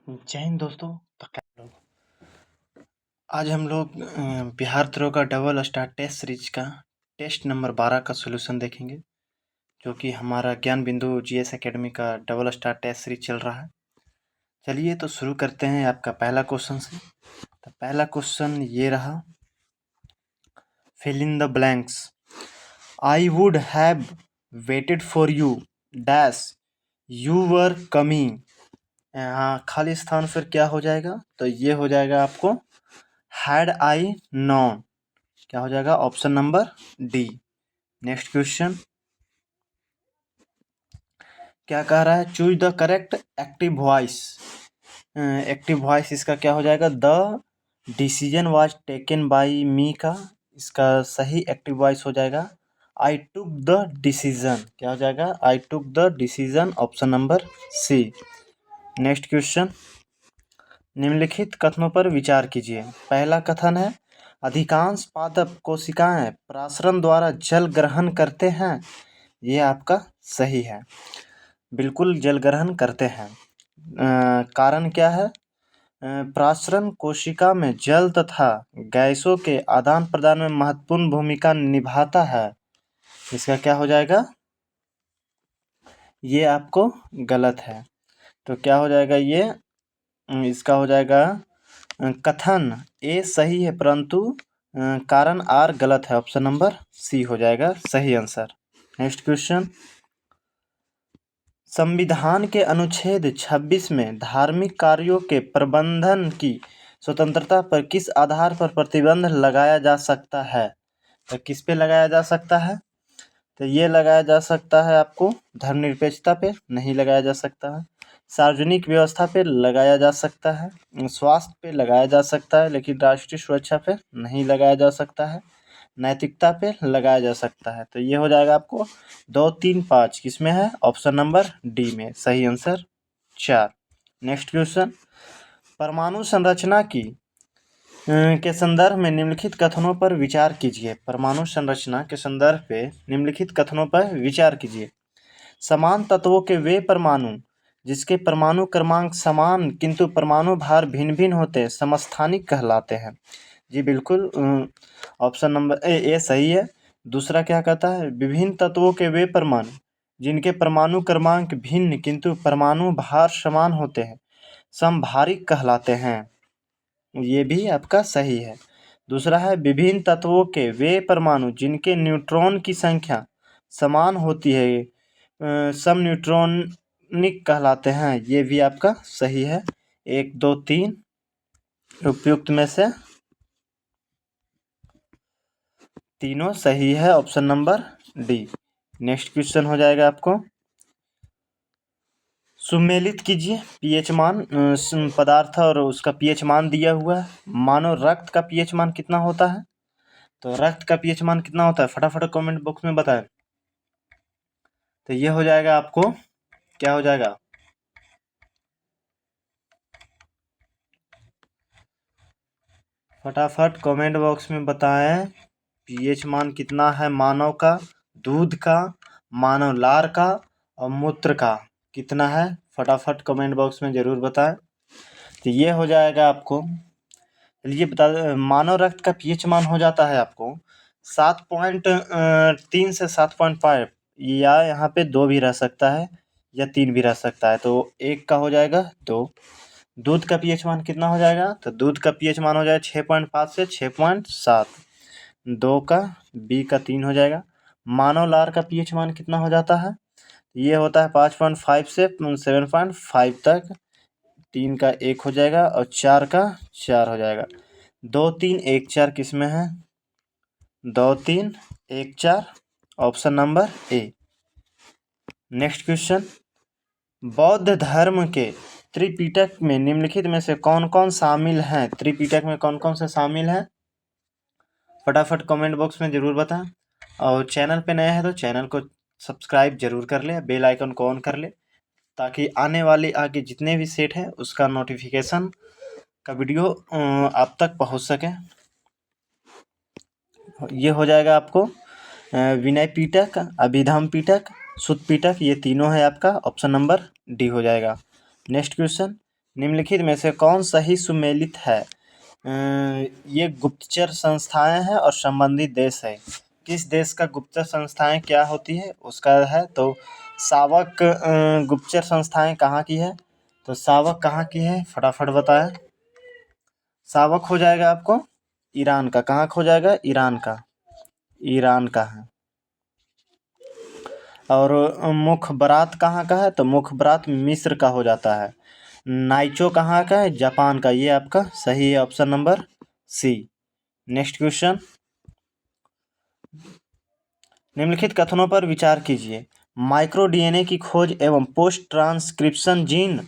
जय हिंद दोस्तों। तो क्या लोग आज हम लोग बिहार थ्रो का डबल स्टार टेस्ट सीरीज का टेस्ट नंबर 12 का सॉल्यूशन देखेंगे, जो कि हमारा ज्ञान बिंदु जीएस एकेडमी का डबल स्टार टेस्ट सीरीज चल रहा है। चलिए तो शुरू करते हैं आपका पहला क्वेश्चन से। तो पहला क्वेश्चन ये रहा, fill in the blanks. I would have waited for you dash you were coming. यहाँ खाली स्थान फिर क्या हो जाएगा, तो ये हो जाएगा आपको हैड आई नॉन, क्या हो जाएगा option number D. Next question क्या कह रहा है, choose the correct active voice. Active voice इसका क्या हो जाएगा, the decision was taken by me का इसका सही एक्टिव वॉइस हो जाएगा आई टुक द डिसीजन, क्या हो जाएगा I took the decision, option number C. Next question, निम्नलिखित कथनों पर विचार कीजिए। पहला कथन है, अधिकांश पादप कोशिकाएं प्रासरण द्वारा जल ग्रहण करते हैं। ये आपका सही है, बिल्कुल जल ग्रहण करते हैं। कारण क्या है, प्रासरण कोशिका में जल तथा गैसों के आदान प्रदान में महत्वपूर्ण भूमिका निभाता है। इसका क्या हो जाएगा, ये आपको गलत है। तो क्या हो जाएगा, ये इसका हो जाएगा कथन ए सही है, परंतु कारण आर गलत है, ऑप्शन नंबर सी हो जाएगा सही आंसर। नेक्स्ट क्वेश्चन, संविधान के अनुच्छेद 26 में धार्मिक कार्यों के प्रबंधन की स्वतंत्रता पर किस आधार पर प्रतिबंध लगाया जा सकता है। तो किस पे लगाया जा सकता है, तो ये लगाया जा सकता है आपको धर्मनिरपेक्षता पे नहीं लगाया जा सकता है, सार्वजनिक व्यवस्था पे लगाया जा सकता है, स्वास्थ्य पे लगाया जा सकता है, लेकिन राष्ट्रीय सुरक्षा पे नहीं लगाया जा सकता है, नैतिकता पे लगाया जा सकता है। तो ये हो जाएगा आपको 2, 3, 5 किसमें है, ऑप्शन नंबर डी में, सही आंसर 4। नेक्स्ट क्वेश्चन, परमाणु संरचना की के संदर्भ में निम्नलिखित कथनों पर विचार कीजिए। परमाणु संरचना के संदर्भ पे निम्नलिखित कथनों पर विचार कीजिए। समान तत्वों के वे परमाणु जिसके परमाणु क्रमांक समान किंतु परमाणु भार भिन्न भिन्न होते समस्थानिक कहलाते हैं। जी बिल्कुल, ऑप्शन नंबर ए सही है। दूसरा क्या कहता है, विभिन्न तत्वों के वे परमाणु जिनके परमाणु क्रमांक भिन्न किंतु परमाणु भार समान होते हैं समभारिक कहलाते हैं। ये भी आपका सही है। दूसरा है, विभिन्न तत्वों के वे परमाणु जिनके न्यूट्रॉन की संख्या समान होती है सम न्यूट्रॉनिक कहलाते हैं। ये भी आपका सही है। 1, 2, 3 उपयुक्त में से तीनों सही है, option number D. Next question हो जाएगा आपको, सुमेलित कीजिए पीएच मान पदार्थ और उसका पीएच मान दिया हुआ है। मानो रक्त का पीएच मान कितना होता है, तो रक्त का पीएच मान कितना होता है फटाफट कमेंट बॉक्स में बताएं। तो ये हो जाएगा आपको, क्या हो जाएगा, फटाफट कमेंट बॉक्स में बताएं पीएच मान कितना है मानव का, दूध का, मानव लार का और मूत्र का कितना है, फटाफट कमेंट बॉक्स में ज़रूर बताएं। तो ये हो जाएगा आपको, चलिए बता, मानव रक्त का पीएच मान हो जाता है आपको 7.3 से 7.5, या यहाँ पे 2 भी रह सकता है या 3 भी रह सकता है, तो 1 का हो जाएगा 2। दूध का पीएच मान कितना हो जाएगा, तो दूध का पीएच मान हो जाएगा 6.5 से 6.7, 2 का, बी का 3 हो जाएगा। मानव लार का पीएच मान कितना हो जाता है, ये होता है 5.5 से 7.5 तक, 3 का 1 हो जाएगा और 4 का 4 हो जाएगा। 2, 3, 1, 4 किस में है, 2, 3, 1, 4, option number A. Next question, बौद्ध धर्म के त्रिपिटक में निम्नलिखित में से कौन कौन शामिल हैं, त्रिपिटक में कौन कौन से शामिल हैं, फटाफट कमेंट बॉक्स में ज़रूर बताएं। और चैनल पे नए हैं तो चैनल को सब्सक्राइब जरूर कर ले, बेल आइकन को ऑन कर ले, ताकि आने वाले आगे जितने भी सेट हैं उसका नोटिफिकेशन का वीडियो आप तक पहुंच सके। ये हो जाएगा आपको विनय पिटक, अभिधम पिटक, सुत पिटक, ये तीनों है आपका, ऑप्शन नंबर डी हो जाएगा। नेक्स्ट क्वेश्चन, निम्नलिखित में से कौन सही सुमेलित है? ये गुप्तचर संस्थाएं हैं और संबंधित देश है। किस देश का गुप्तचर संस्थाएं क्या होती है उसका है, तो सावक गुप्तचर संस्थाएं कहाँ की है? तो सावक कहाँ की है, फटाफट बताएं। सावक हो जाएगा आपको ईरान का। कहाँ हो जाएगा? ईरान का। ईरान का है। और मुखबरात कहाँ का है? तो मुखबरात मिस्र का हो जाता है। नाइचो कहाँ का है? जापान का। ये आपका सही है, option number C. Next question, निम्नलिखित कथनों पर विचार कीजिए। माइक्रो डीएनए की खोज एवं पोस्ट ट्रांसक्रिप्शन जीन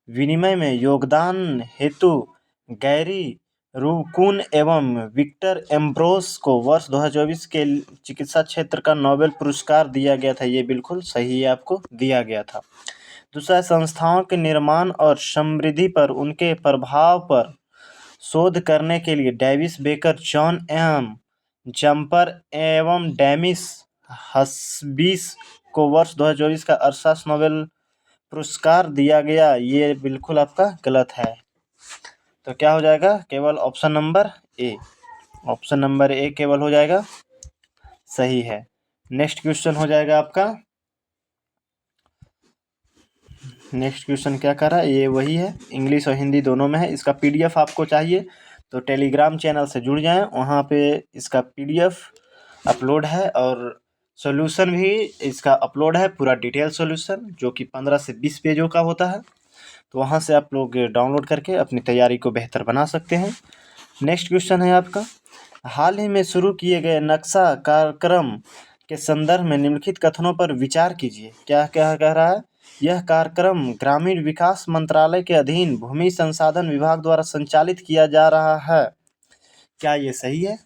विनिमय में योगदान हेतु गैरी रूकुन एवं विक्टर एम्ब्रोस को वर्ष 2024 के चिकित्सा क्षेत्र का नोबेल पुरस्कार दिया गया था। ये बिल्कुल सही है, आपको दिया गया था। दूसरा, संस्थाओं के निर्माण और समृद्धि पर उनके प्रभाव पर शोध करने के लिए Davis Baker, John M Jumper एवं डेमिस हस्बीस को वर्ष 2024 का अरशास नोबेल पुरस्कार दिया गया। ये बिल्कुल आपका गलत है। तो क्या हो जाएगा? केवल ऑप्शन नंबर ए। ऑप्शन नंबर ए केवल हो जाएगा सही है। नेक्स्ट क्वेश्चन हो जाएगा आपका, नेक्स्ट क्वेश्चन क्या कर रहा है? ये वही है, इंग्लिश और हिंदी दोनों में है। इसका पीडीएफ आपको चाहिए तो टेलीग्राम चैनल से जुड़ जाएं, वहाँ पे इसका पीडीएफ अपलोड है और सॉल्यूशन भी इसका अपलोड है, पूरा डिटेल सॉल्यूशन जो कि 15 से 20 पेजों का होता है। तो वहाँ से आप लोग डाउनलोड करके अपनी तैयारी को बेहतर बना सकते हैं। नेक्स्ट क्वेश्चन है आपका, हाल ही में शुरू किए गए नक्शा कार्यक्रम के संदर्भ में निम्नलिखित कथनों पर विचार कीजिए। क्या क्या कह रहा है? यह कार्यक्रम ग्रामीण विकास मंत्रालय के अधीन भूमि संसाधन विभाग द्वारा संचालित किया जा रहा है। क्या ये सही है?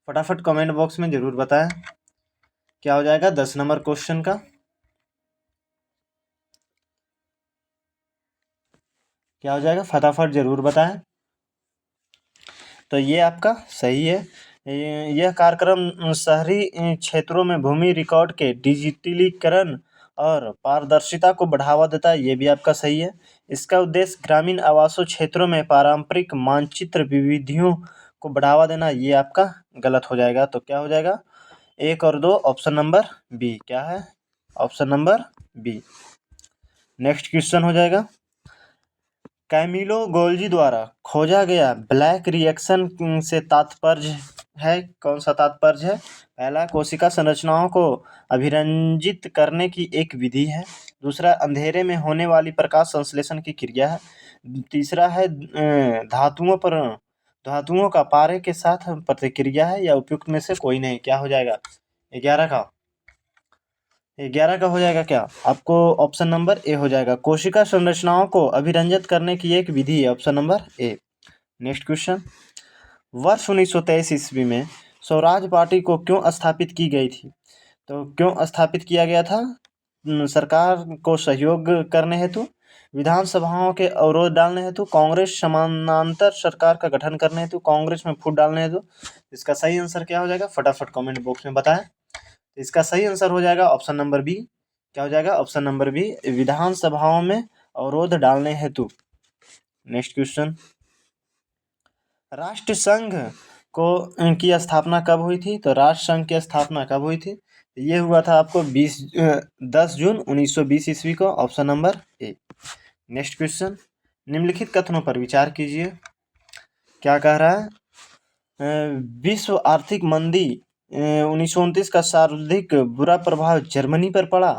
फटाफट कमेंट बॉक्स में जरूर बताएं। क्या हो जाएगा 10 नंबर क्वेश्चन का? क्या हो जाएगा? फटाफट जरूर बताएं। तो ये आपका सही है। यह कार्यक्रम शहरी क्षेत्रों में भूमि रिकॉर्ड के डिजिटलीकरण और पारदर्शिता को बढ़ावा देता है। ये भी आपका सही है। इसका उद्देश्य ग्रामीण आवासों क्षेत्रों में पारंपरिक मानचित्र विधियों को बढ़ावा देना। ये आपका गलत हो जाएगा। तो क्या हो जाएगा? 1 और 2, ऑप्शन नंबर बी। क्या है? Option number B. Next question हो जाएगा, कैमिलो गोल्जी द्वारा खोजा गया ब्लैक रिएक्शन से तात्पर्य है, कौन सा तात्पर्य है? पहला, कोशिका संरचनाओं को अभिरंजित करने की एक विधि है। दूसरा, अंधेरे में होने वाली प्रकाश संश्लेषण की क्रिया है। तीसरा है धातुओं का पारे के साथ प्रतिक्रिया है, या उपयुक्त में से कोई नहीं। क्या हो जाएगा? 11 का? 11 का हो जाएगा क्या? आपको ऑप्शन नंबर ए हो जाएगा, कोशिका संरचनाओं को अभिरंजित करने की एक विधि है, option number A. Next question, वर्ष 1923 ईस्वी में स्वराज पार्टी को क्यों स्थापित की गई थी? तो क्यों स्थापित किया गया था? सरकार को सहयोग करने हेतु, विधानसभाओं के अवरोध डालने हेतु, कांग्रेस समानांतर सरकार का गठन करने हेतु, कांग्रेस में फूट डालने हेतु। इसका सही आंसर क्या हो जाएगा? फटाफट कमेंट बॉक्स में बताएं। इसका सही आंसर हो जाएगा ऑप्शन नंबर बी। क्या हो जाएगा? ऑप्शन नंबर बी, विधानसभाओं में अवरोध डालने हेतु। नेक्स्ट क्वेश्चन, राष्ट्र संघ को की स्थापना कब हुई थी? तो राष्ट्र संघ की स्थापना कब हुई थी? ये हुआ था आपको 10 जून 1920 ईस्वी को, option number A. Next question, निम्नलिखित कथनों पर विचार कीजिए। क्या कह रहा है? विश्व आर्थिक मंदी 1929 का सर्वाधिक बुरा प्रभाव जर्मनी पर पड़ा।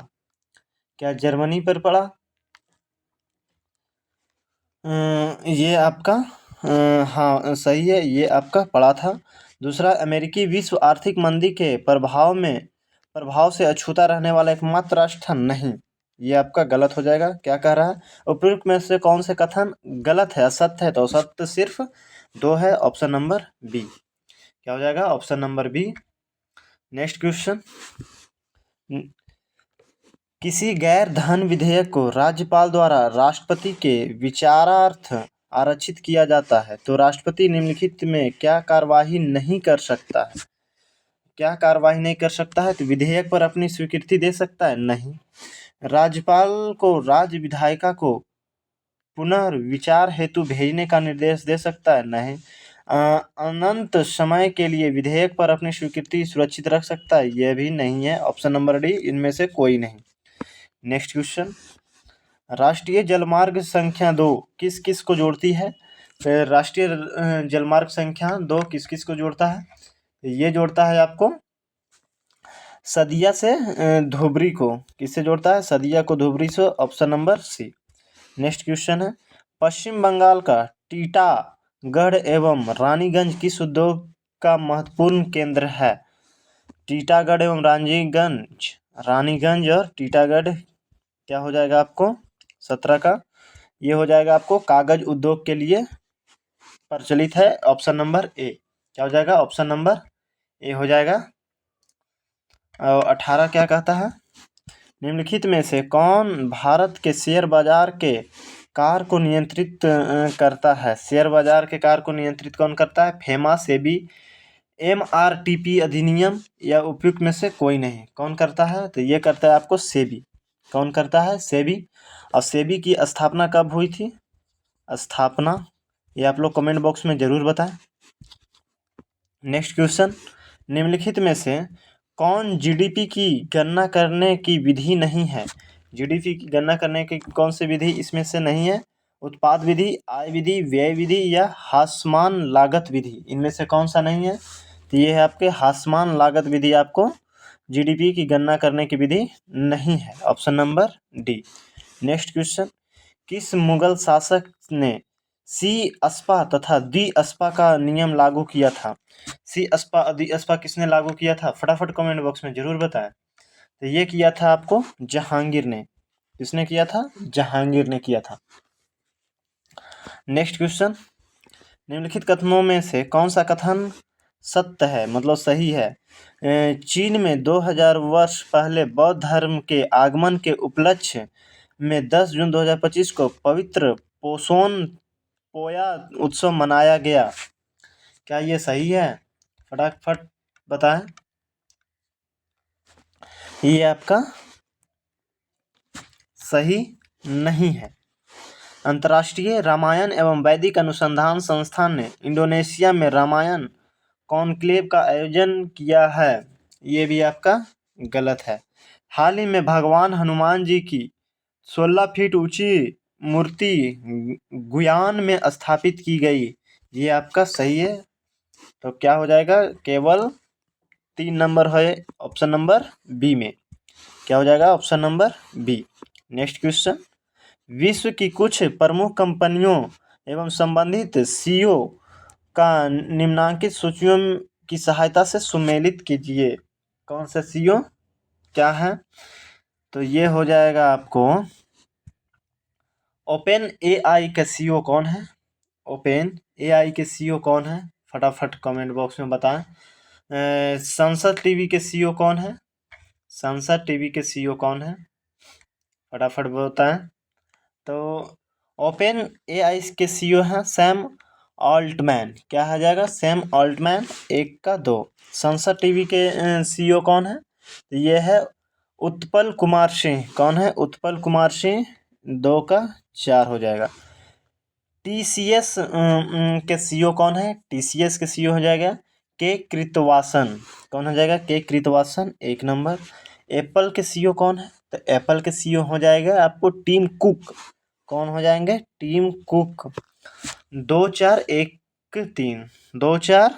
क्या जर्मनी पर पड़ा? ये आपका हाँ सही है, ये आपका पड़ा था। दूसरा, अमेरिकी विश्व आर्थिक मंदी के प्रभाव से अछूता रहने वाला एकमात्र राष्ट्र था। नहीं, ये आपका गलत हो जाएगा। क्या कह रहा है? उपयुक्त में से कौन से कथन गलत है, असत्य है? तो असत्य सिर्फ 2 है, ऑप्शन नंबर बी। क्या हो जाएगा? Option number B. Next question, किसी गैर धन विधेयक को राज्यपाल द्वारा राष्ट्रपति के विचारार्थ आरक्षित किया जाता है तो राष्ट्रपति निम्नलिखित में क्या कार्यवाही नहीं कर सकता है? क्या कार्यवाही नहीं कर सकता है? तो विधेयक पर अपनी स्वीकृति दे सकता है? नहीं। राज्यपाल को राज्य विधायिका को पुनर्विचार हेतु भेजने का निर्देश दे सकता है? नहीं। अनंत समय के लिए विधेयक पर अपनी स्वीकृति सुरक्षित रख सकता है? यह भी नहीं है। ऑप्शन नंबर डी, इनमें से कोई नहीं। नेक्स्ट क्वेश्चन, राष्ट्रीय जलमार्ग संख्या 2 किस किस को जोड़ती है? फिर राष्ट्रीय जलमार्ग संख्या 2 किस किस को जोड़ता है? ये जोड़ता है आपको सदिया से धुबरी को। किससे जोड़ता है? सदिया को धुबरी से। Option number C. Next question है, पश्चिम बंगाल का टीटागढ़ एवं रानीगंज किस उद्योग का महत्वपूर्ण केंद्र है? टीटागढ़ एवं रानीगंज और टीटागढ़ क्या हो जाएगा आपको 17 का? ये हो जाएगा आपको कागज उद्योग के लिए प्रचलित है। ऑप्शन नंबर ए। क्या हो जाएगा? ऑप्शन नंबर ए हो जाएगा। और 18 क्या कहता है, निम्नलिखित में से कौन भारत के शेयर बाजार के कार को नियंत्रित करता है? शेयर बाजार के कार को नियंत्रित कौन करता है? फेमा, सेबी, MRTP अधिनियम या उपयुक्त में से कोई नहीं। कौन करता है? तो ये करता है आपको सेबी। कौन करता है? सेबी। और सेबी की स्थापना कब हुई थी? स्थापना ये आप लोग कमेंट बॉक्स में जरूर बताएं। नेक्स्ट क्वेश्चन, निम्नलिखित में से कौन जीडीपी की गणना करने की विधि नहीं है? जीडीपी की गणना करने की कौन सी विधि इसमें से नहीं है? उत्पाद विधि, आय विधि, व्यय विधि या हासमान लागत विधि, इनमें से कौन सा नहीं है? तो ये है आपके हासमान लागत विधि, आपको जीडीपी की गणना करने की विधि नहीं है। Option number D. Next question, किस मुगल शासक ने सी अस्पा तथा दी अस्पा का नियम लागू किया था? सी अस्पा दी अस्पा किसने लागू किया था? फटाफट कमेंट बॉक्स में जरूर बताएं। तो ये किया था आपको जहांगीर ने। किसने किया था? जहांगीर ने किया था। नेक्स्ट क्वेश्चन, निम्नलिखित कथनों में से कौन सा कथन सत्य है, मतलब सही है? चीन में 2000 वर्ष पहले बौद्ध धर्म के आगमन के उपलक्ष्य में 10 जून 2025 को पवित्र पोसोन पोया उत्सव मनाया गया। क्या ये सही है? फटाफट बताएं। ये आपका सही नहीं है। अंतर्राष्ट्रीय रामायण एवं वैदिक अनुसंधान संस्थान ने इंडोनेशिया में रामायण कॉन्क्लेव का आयोजन किया है। ये भी आपका गलत है। हाल ही में भगवान हनुमान जी की 16 फीट ऊंची मूर्ति गुयान में स्थापित की गई। ये आपका सही है। तो क्या हो जाएगा? केवल 3 नंबर है ऑप्शन नंबर बी में। क्या हो जाएगा? Option number B. Next question, विश्व की कुछ प्रमुख कंपनियों एवं संबंधित सीईओ का निम्नांकित सूचियों की सहायता से सुमेलित कीजिए। कौन सा सीईओ क्या है? तो ये हो जाएगा आपको ओपन एआई के सीईओ कौन है? ओपन एआई के सीईओ कौन है? फटाफट कमेंट बॉक्स में बताएं। संसद टीवी के सीईओ कौन है? संसद टीवी के सीईओ कौन है? फटाफट बताएं। तो ओपन एआई के सीईओ हैं सैम ऑल्टमैन। क्या आ जाएगा? Sam Altman. 1 का 2। संसद टीवी के सीईओ कौन है? ये है उत्पल कुमार सिंह। कौन है? उत्पल कुमार सिंह। 2 का 4 हो जाएगा। टीसीएस के सीईओ कौन है? टीसीएस के सीईओ हो जाएगा के कृतवासन। कौन हो जाएगा? के कृतवासन। 1 नंबर। एप्पल के सीईओ कौन है? तो एप्पल के सीईओ हो जाएगा आपको टीम कुक। कौन हो जाएंगे? Tim Cook. 2 4 1 3 2 4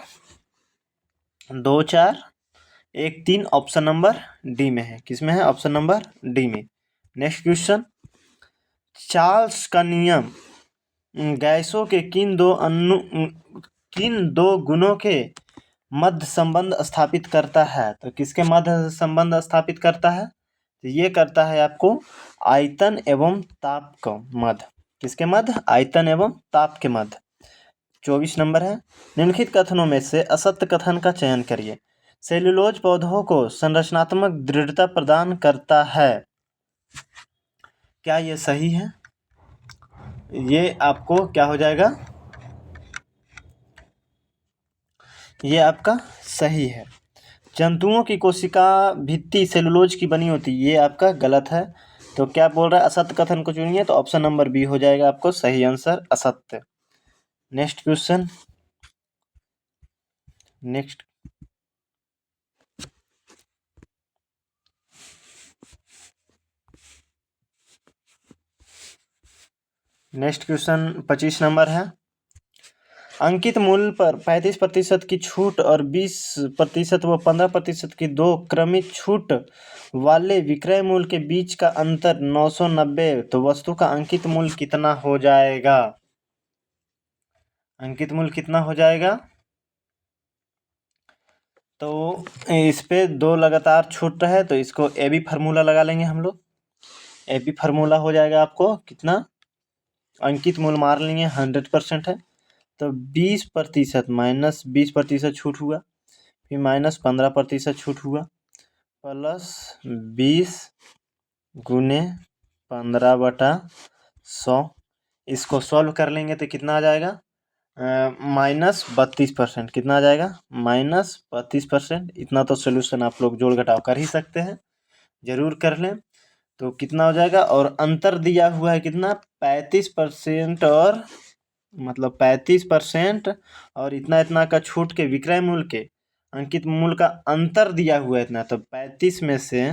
2 4 1 3 option number D में है। किस में है? ऑप्शन नंबर डी में। नेक्स्ट क्वेश्चन, चार्ल्स का नियम गैसों के किन दो गुणों के मध्य संबंध स्थापित करता है? तो किसके मध्य संबंध स्थापित करता है? तो ये करता है आपको आयतन एवं ताप का मध्य। किसके मध्य? आयतन एवं ताप के मध्य। 24 नंबर है, निम्नलिखित कथनों में से असत्य कथन का चयन करिए। सेल्यूलोज पौधों को संरचनात्मक दृढ़ता प्रदान करता है। क्या ये सही है? ये आपको क्या हो जाएगा? ये आपका सही है। जंतुओं की कोशिका भित्ति सेलुलोज की बनी होती है। ये आपका गलत है। तो क्या बोल रहा है, असत्य कथन को चुनिए, तो ऑप्शन नंबर बी हो जाएगा आपको सही आंसर, असत्य। Next question, next question 25 number है। अंकित मूल्य पर 35% की छूट और 20% व 15% की दो क्रमिक छूट वाले विक्रय मूल्य के बीच का अंतर 990, तो वस्तु का अंकित मूल्य कितना हो जाएगा? अंकित मूल्य कितना हो जाएगा? तो इस पे दो लगातार छूट है, तो इसको ए बी फार्मूला लगा लेंगे हम लोग। ए बी फार्मूला हो जाएगा आपको कितना, अंकित मूल्य मार लेंगे 100% है, तो 20% माइनस 20% छूट हुआ, फिर माइनस 15% छूट हुआ, प्लस 20 गुने 15/100। इसको सॉल्व कर लेंगे तो कितना आ जाएगा, -32%। कितना आ जाएगा, -32%। इतना तो सोल्यूशन आप लोग जोड़ घटाव कर ही सकते हैं, जरूर कर लें। तो कितना हो जाएगा, और अंतर दिया हुआ है कितना, 35% और मतलब 35% और इतना इतना का छूट के विक्रय मूल्य के अंकित मूल्य का अंतर दिया हुआ है इतना, तो 35 में से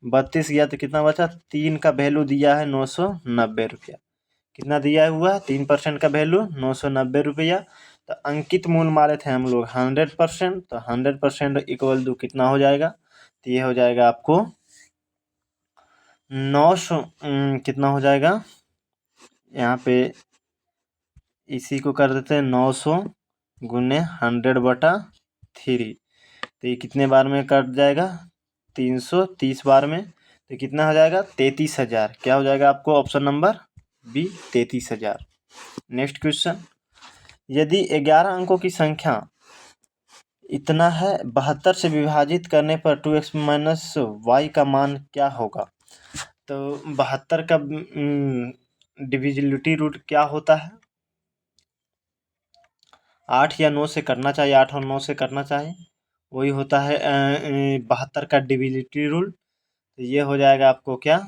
32 गया तो कितना बचा, 3 का वैल्यू दिया है 990 रुपया। कितना दिया हुआ है, 3% का वैल्यू 990 रुपया। तो अंकित मूल्य मारे थे हम लोग 100%, तो 100% इक्वल टू कितना हो जाएगा, तो ये हो जाएगा आपको 900, कितना हो जाएगा, यहाँ पे इसी को कर देते हैं 900 गुने 100/3, तो ये कितने बार में कट जाएगा, 330 बार में, तो कितना हो जाएगा, 33,000। क्या हो जाएगा आपको, option number B 33,000। Next question, यदि 11 अंकों की संख्या इतना है, 72 से विभाजित करने पर 2x माइनस वाई का मान क्या होगा? तो 72 का डिविजिबिलिटी रूट क्या होता है, 8 या 9 से करना चाहिए, 8 और 9 से करना चाहिए, वही होता है 72 का डिविजिबिलिटी रूल। तो ये हो जाएगा आपको क्या,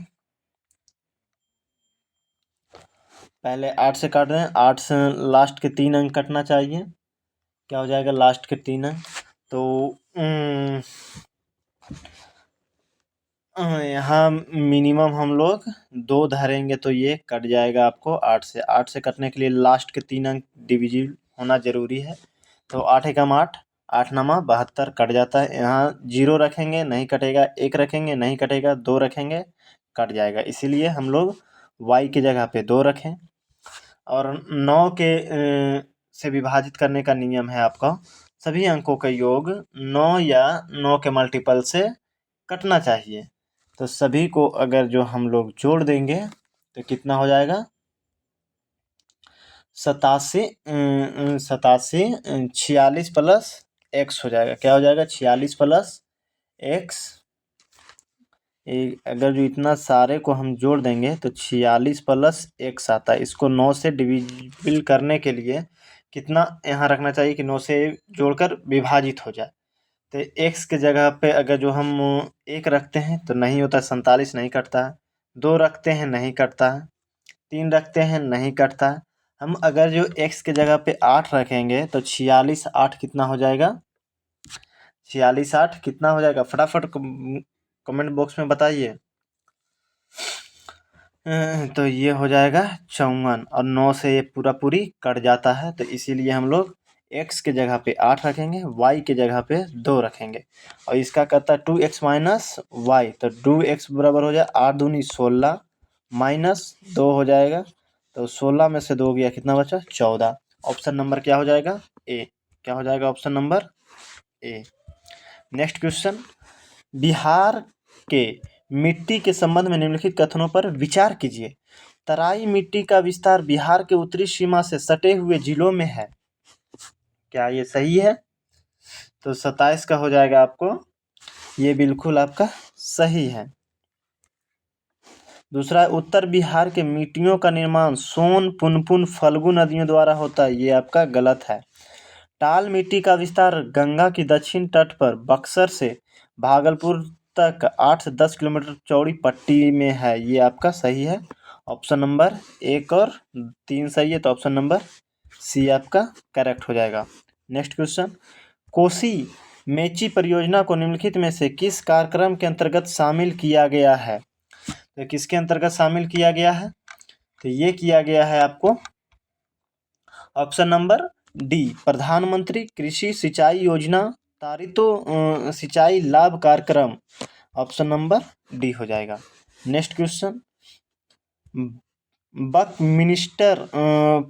पहले 8 से काट रहे हैं, 8 से लास्ट के 3 अंक कटना चाहिए, क्या हो जाएगा लास्ट के 3 अंक, तो यहाँ मिनिमम हम लोग 2 धरेंगे, तो ये कट जाएगा आपको 8 से कटने के लिए लास्ट के 3 अंक डिविजिबल होना जरूरी है, तो 8 एकम 8, 8 नमा 72 कट जाता है। यहाँ 0 रखेंगे नहीं कटेगा, 1 रखेंगे नहीं कटेगा, 2 रखेंगे कट जाएगा, इसीलिए हम लोग y की जगह पे 2 रखें। और 9 के से विभाजित करने का नियम है आपका, सभी अंकों का योग 9 या 9 के मल्टीपल से कटना चाहिए। तो सभी को अगर जो हम लोग जोड़ देंगे तो कितना हो जाएगा, 87 46 प्लस x हो जाएगा, क्या हो जाएगा 46 प्लस x। अगर जो इतना सारे को हम जोड़ देंगे तो 46 प्लस x आता है। इसको 9 से डिविजिबल करने के लिए कितना यहाँ रखना चाहिए कि 9 से जोड़कर विभाजित हो जाए, तो x के जगह पे अगर जो हम 1 रखते हैं तो नहीं होता, 47 नहीं कटता है, 2 रखते हैं नहीं कटता है, 3 रखते हैं नहीं कटता है। हम अगर जो x के जगह पे 8 रखेंगे तो 46 8 कितना हो जाएगा, 46 8 कितना हो जाएगा, फटाफट कमेंट बॉक्स में बताइए। तो ये हो जाएगा 54, और 9 से ये पूरा पूरी कट जाता है, तो इसीलिए हम लोग x के जगह पे 8 रखेंगे, y के जगह पे 2 रखेंगे, और इसका करता है 2x माइनस वाई, तो 2x बराबर हो जाए 8 दूनी 16 माइनस 2 हो जाएगा, तो 16 में से 2 गया कितना बचा 14। ऑप्शन नंबर क्या हो जाएगा, ए। क्या हो जाएगा option number A. Next question, Bihar के मिट्टी के संबंध में निम्नलिखित कथनों पर विचार कीजिए। तराई मिट्टी का विस्तार बिहार के उत्तरी सीमा से सटे हुए जिलों में है, क्या ये सही है? तो 27 का हो जाएगा आपको, ये बिल्कुल आपका सही है। दूसरा, उत्तर बिहार के मिट्टियों का निर्माण सोन पुनपुन फल्गु नदियों द्वारा होता है, ये आपका गलत है। टाल मिट्टी का विस्तार गंगा की दक्षिण तट पर बक्सर से भागलपुर तक 8 से 10 किलोमीटर चौड़ी पट्टी में है। ये आपका सही है। ऑप्शन नंबर 1 और 3 सही है, तो ऑप्शन नंबर सी आपका करेक्ट हो जाएगा। नेक्स्ट क्वेश्चन, कोसी मेची परियोजना को निम्नलिखित में से किस कार्यक्रम के अंतर्गत शामिल किया गया है? तो किसके अंतर्गत शामिल किया गया है? तो ये किया गया है आपको ऑप्शन नंबर डी, प्रधानमंत्री कृषि सिंचाई योजना तारितो सिंचाई लाभ कार्यक्रम। ऑप्शन नंबर डी हो जाएगा। नेक्स्ट क्वेश्चन, बकमिनिस्टर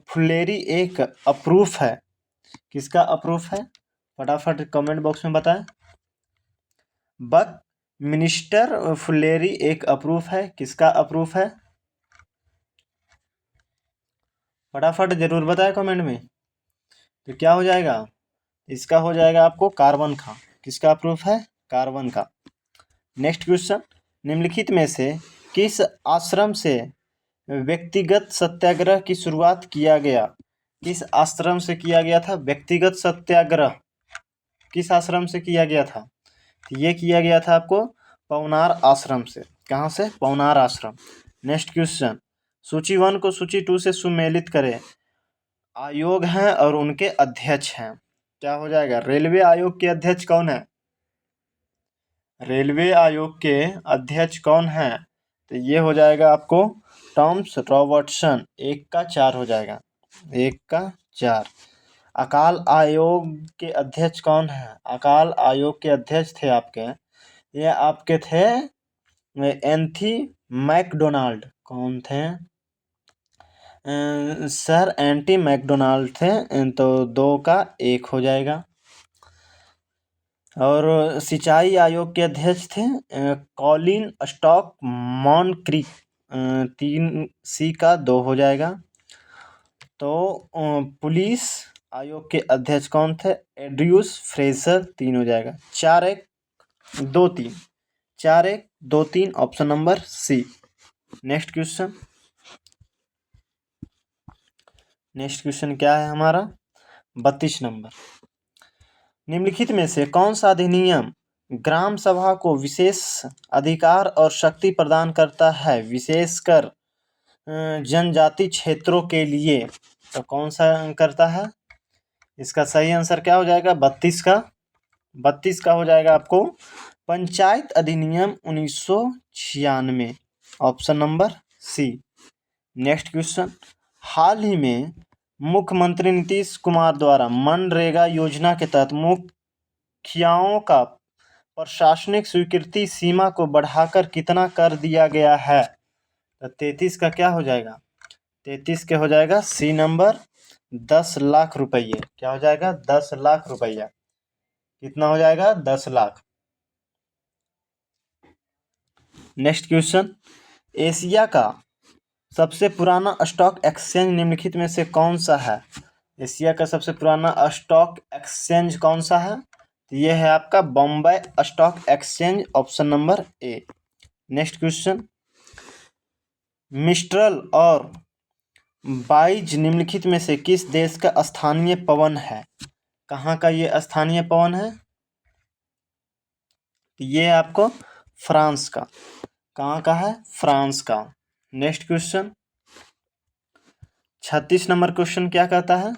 फुलेरी एक अप्रूफ है, किसका अप्रूफ है? फटाफट कमेंट बॉक्स में बताएं। बकमिनिस्टर फुलेरी एक अप्रूफ है, किसका अप्रूफ है? फटाफट जरूर बताएं कमेंट में। तो क्या हो जाएगा? इसका हो जाएगा आपको कार्बन का। किसका अप्रूफ है? कार्बन का। नेक्स्ट क्वेश्चन, निम्नलिखित में से किस आश्रम से व्यक्तिगत सत्याग्रह की शुरुआत किया गया? किस आश्रम से किया गया था व्यक्तिगत सत्याग्रह? किस आश्रम से किया गया था? तो ये किया गया था आपको पवनार आश्रम से। कहाँ से? पवनार आश्रम। नेक्स्ट क्वेश्चन, सूची 1 को सूची 2 से सुमेलित करें। आयोग हैं और उनके अध्यक्ष हैं। क्या हो जाएगा? रेलवे आयोग के अध्यक्ष कौन है? रेलवे आयोग के अध्यक्ष कौन है? तो ये हो जाएगा आपको टॉम्स रॉबर्टसन। 1 का 4 हो जाएगा। 1 का 4। अकाल आयोग के अध्यक्ष कौन है? अकाल आयोग के अध्यक्ष थे आपके, ये आपके थे एंथी मैकडोनाल्ड। कौन थे? सर एंटी मैकडोनाल्ड थे। तो 2 का 1 हो जाएगा। और सिंचाई आयोग के अध्यक्ष थे कॉलिन स्टॉक मॉनक्रिक। 3 सी का 2 हो जाएगा। तो पुलिस आयोग के अध्यक्ष कौन थे? एड्रियूस फ्रेजर। 3 हो जाएगा। 4 1 2 3। 4 1 2 3 option number C. Next question, next question क्या है हमारा? 32 नंबर, निम्नलिखित में से कौन सा अधिनियम ग्राम सभा को विशेष अधिकार और शक्ति प्रदान करता है, विशेषकर जनजाति क्षेत्रों के लिए? तो कौन सा करता है? इसका सही आंसर क्या हो जाएगा? 32 का हो जाएगा आपको पंचायत अधिनियम 1996। Option number C. Next question, हाल ही में मुख्यमंत्री नीतीश कुमार द्वारा मनरेगा योजना के तहत मुखियाओं का प्रशासनिक स्वीकृति सीमा को बढ़ाकर कितना कर दिया गया है? तो 33 का क्या हो जाएगा? 33 के हो जाएगा सी नंबर 10 लाख रुपये। क्या हो जाएगा? 10 लाख रुपया। कितना हो जाएगा? 10 लाख। नेक्स्ट क्वेश्चन, एशिया का सबसे पुराना स्टॉक एक्सचेंज निम्नलिखित में से कौन सा है? एशिया का सबसे पुराना स्टॉक एक्सचेंज कौन सा है? ये है आपका Bombay stock exchange. Option number A. Next question, mistral और बाइज निम्नलिखित में से किस देश का स्थानीय पवन है? कहाँ का ये स्थानीय पवन है? ये आपको फ्रांस का। कहाँ का है? फ्रांस का। नेक्स्ट क्वेश्चन, 36 नंबर क्वेश्चन क्या कहता है?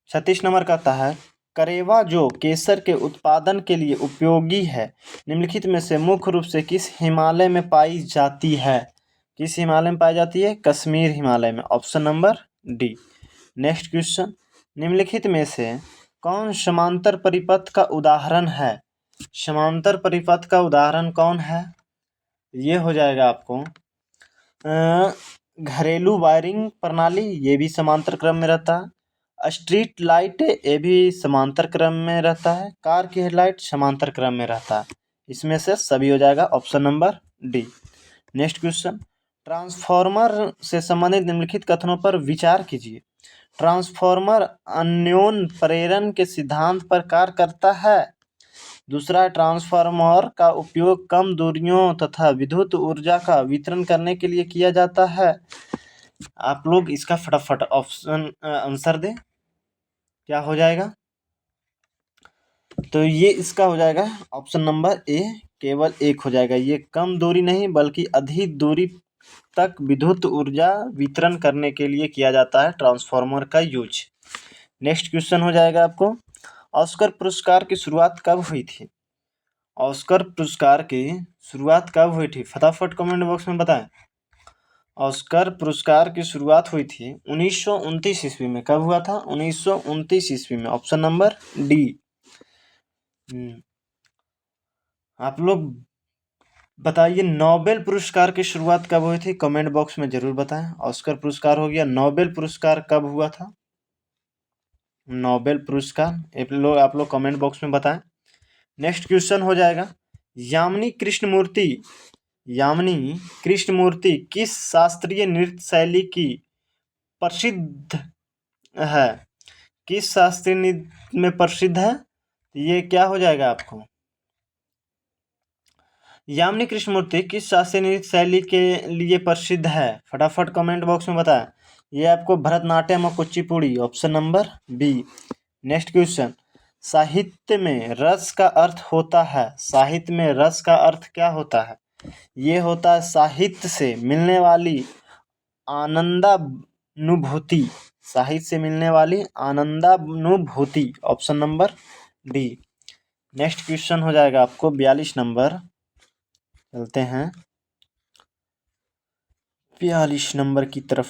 36 नंबर कहता है करेवा जो केसर के उत्पादन के लिए उपयोगी है, निम्नलिखित में से मुख्य रूप से किस हिमालय में पाई जाती है? किस हिमालय में पाई जाती है? कश्मीर हिमालय में। Option number D. Next question, निम्नलिखित में से कौन समांतर परिपथ का उदाहरण है? समांतर परिपथ का उदाहरण कौन है? ये हो जाएगा आपको घरेलू वायरिंग प्रणाली, ये भी समांतर क्रम में रहता है। स्ट्रीट लाइट, ये भी समांतर क्रम में रहता है। कार की हेडलाइट समांतर क्रम में रहता है। इसमें से सभी हो जाएगा option number D. Next question, transformer से संबंधित निम्नलिखित कथनों पर विचार कीजिए। ट्रांसफॉर्मर अन्योन प्रेरण के सिद्धांत पर कार्य करता है। दूसरा, ट्रांसफार्मर का उपयोग कम दूरियों तथा विद्युत ऊर्जा का वितरण करने के लिए किया जाता है। आप लोग इसका फटाफट ऑप्शन आंसर दें। क्या हो जाएगा? तो ये इसका हो जाएगा ऑप्शन नंबर ए, केवल एक हो जाएगा। ये कम दूरी नहीं बल्कि अधिक दूरी तक विद्युत ऊर्जा वितरण करने के लिए किया जाता है ट्रांसफार्मर का यूज। नेक्स्ट क्वेश्चन हो जाएगा आपको, ऑस्कर पुरस्कार की शुरुआत कब हुई थी? ऑस्कर पुरस्कार की शुरुआत कब हुई थी? फटाफट कमेंट बॉक्स में बताएं। ऑस्कर पुरस्कार की शुरुआत हुई थी 1929 ईस्वी में। कब हुआ था? 1929 ईस्वी में। Option number D. आप लोग बताइए नोबेल पुरस्कार की शुरुआत कब हुई थी? कमेंट बॉक्स में जरूर बताएं। ऑस्कर पुरस्कार हो गया, नोबेल पुरस्कार कब हुआ था? नोबेल पुरस्कार आप लोग कमेंट बॉक्स में बताएं। नेक्स्ट क्वेश्चन हो जाएगा, यामिनी कृष्णमूर्ति किस शास्त्रीय नृत्य शैली की प्रसिद्ध है? किस शास्त्रीय नृत्य में प्रसिद्ध है? ये क्या हो जाएगा आपको? यामिनी कृष्णमूर्ति किस शास्त्रीय नृत्य शैली के लिए प्रसिद्ध है? फटाफट कमेंट बॉक्स में बताएं। ये आपको भरतनाट्यम और Kuchipudi. Option number B. Next question, साहित्य में रस का अर्थ होता है। साहित्य में रस का अर्थ क्या होता है? ये होता है साहित्य से मिलने वाली आनंदानुभूति। साहित्य से मिलने वाली आनंदानुभूति। Option number D. Next question हो जाएगा आपको 42 नंबर। चलते हैं 42 नंबर की तरफ।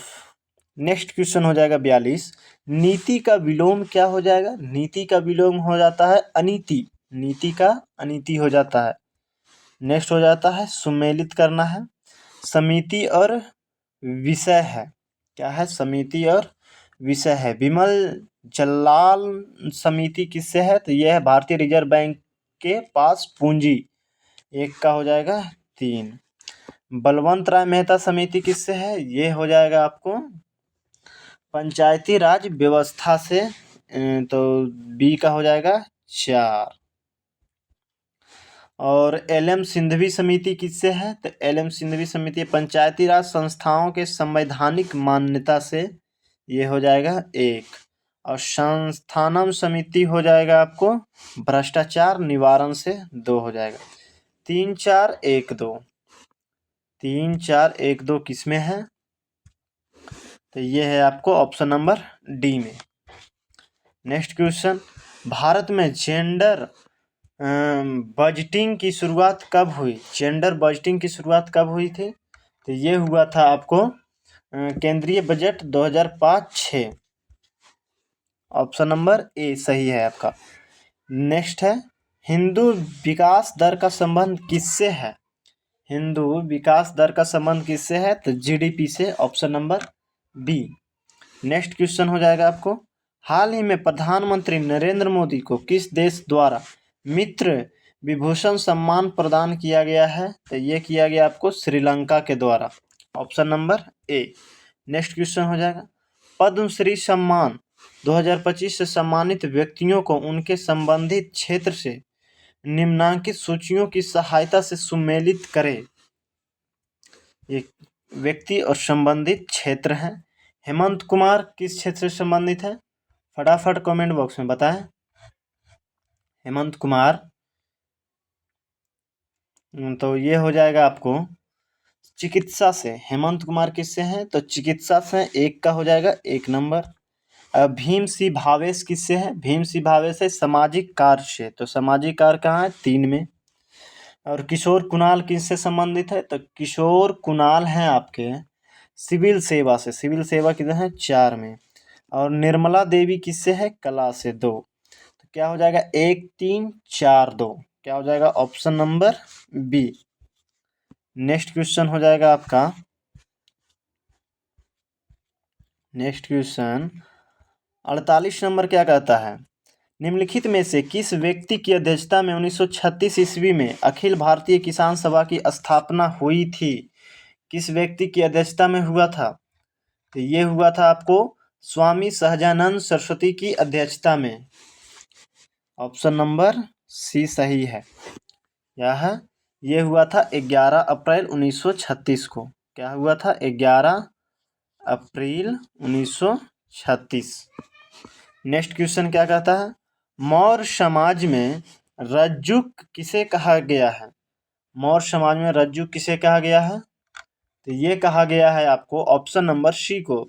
नेक्स्ट क्वेश्चन हो जाएगा 42, नीति का विलोम क्या हो जाएगा? नीति का विलोम हो जाता है अनीति। नीति का अनीति हो जाता है। नेक्स्ट हो जाता है सुमेलित करना है। समिति और विषय है। क्या है? समिति और विषय है। विमल जलाल समिति किससे है? तो यह है भारतीय रिजर्व बैंक के पास पूंजी। एक का हो जाएगा 3। बलवंत राय मेहता समिति किससे है? ये हो जाएगा आपको पंचायती राज व्यवस्था से। तो बी का हो जाएगा 4। और एल.एम. सिंघवी समिति किससे है? तो एल.एम. सिंघवी समिति पंचायती राज संस्थाओं के संवैधानिक मान्यता से। ये हो जाएगा 1। और संस्थानम समिति हो जाएगा आपको भ्रष्टाचार निवारण से। 2 हो जाएगा। 3 4 1 2। 3 4 1 2 किस में है? तो ये है आपको ऑप्शन नंबर डी में। नेक्स्ट क्वेश्चन, भारत में जेंडर बजटिंग की शुरुआत कब हुई? जेंडर बजटिंग की शुरुआत कब हुई थी? तो ये हुआ था आपको केंद्रीय बजट 2005-6। ऑप्शन नंबर ए सही है आपका। नेक्स्ट है, हिंदू विकास दर का संबंध किससे है? हिंदू विकास दर का संबंध किससे है? तो जीडीपी से। Option number B. Next question हो जाएगा आपको, हाल ही में प्रधानमंत्री नरेंद्र मोदी को किस देश द्वारा मित्र विभूषण सम्मान प्रदान किया गया है? तो ये किया गया आपको श्रीलंका के द्वारा। Option number A. Next question हो जाएगा, पद्मश्री सम्मान 2025 से सम्मानित व्यक्तियों को उनके संबंधित क्षेत्र से निम्नांकित सूचियों की सहायता से सुमेलित करें। ये व्यक्ति और संबंधित क्षेत्र हैं। हेमंत कुमार किस क्षेत्र से संबंधित है? फटाफट कमेंट बॉक्स में बताएं। हेमंत कुमार, तो ये हो जाएगा आपको चिकित्सा से। हेमंत कुमार किससे हैं? तो चिकित्सा से। 1 का हो जाएगा 1 नंबर। भीम सिंह भावेश किससे है? भीम सिंह भावेश है सामाजिक कार्य से। तो सामाजिक कार्य कहाँ है? 3 में। और किशोर कुणाल किससे संबंधित है? तो किशोर कुणाल हैं आपके सिविल सेवा से। सिविल सेवा किधर है? 4 में। और निर्मला देवी किससे है? कला से। 2। तो क्या हो जाएगा? 1 3 4 2। क्या हो जाएगा? Option number B. Next question हो जाएगा आपका, नेक्स्ट क्वेश्चन 48 नंबर क्या कहता है, निम्नलिखित में से किस व्यक्ति की अध्यक्षता में 1936 ईस्वी में अखिल भारतीय किसान सभा की स्थापना हुई थी? किस व्यक्ति की अध्यक्षता में हुआ था? तो ये हुआ था आपको स्वामी सहजानंद सरस्वती की अध्यक्षता में। ऑप्शन नंबर सी सही है। यह ये हुआ था 11 अप्रैल 1936 को। क्या हुआ था? 11 अप्रैल 1936। नेक्स्ट क्वेश्चन क्या कहता है, मौर्य समाज में रज्जुक किसे कहा गया है? मौर्य समाज में रज्जुक किसे कहा गया है? तो ये कहा गया है आपको ऑप्शन नंबर सी को,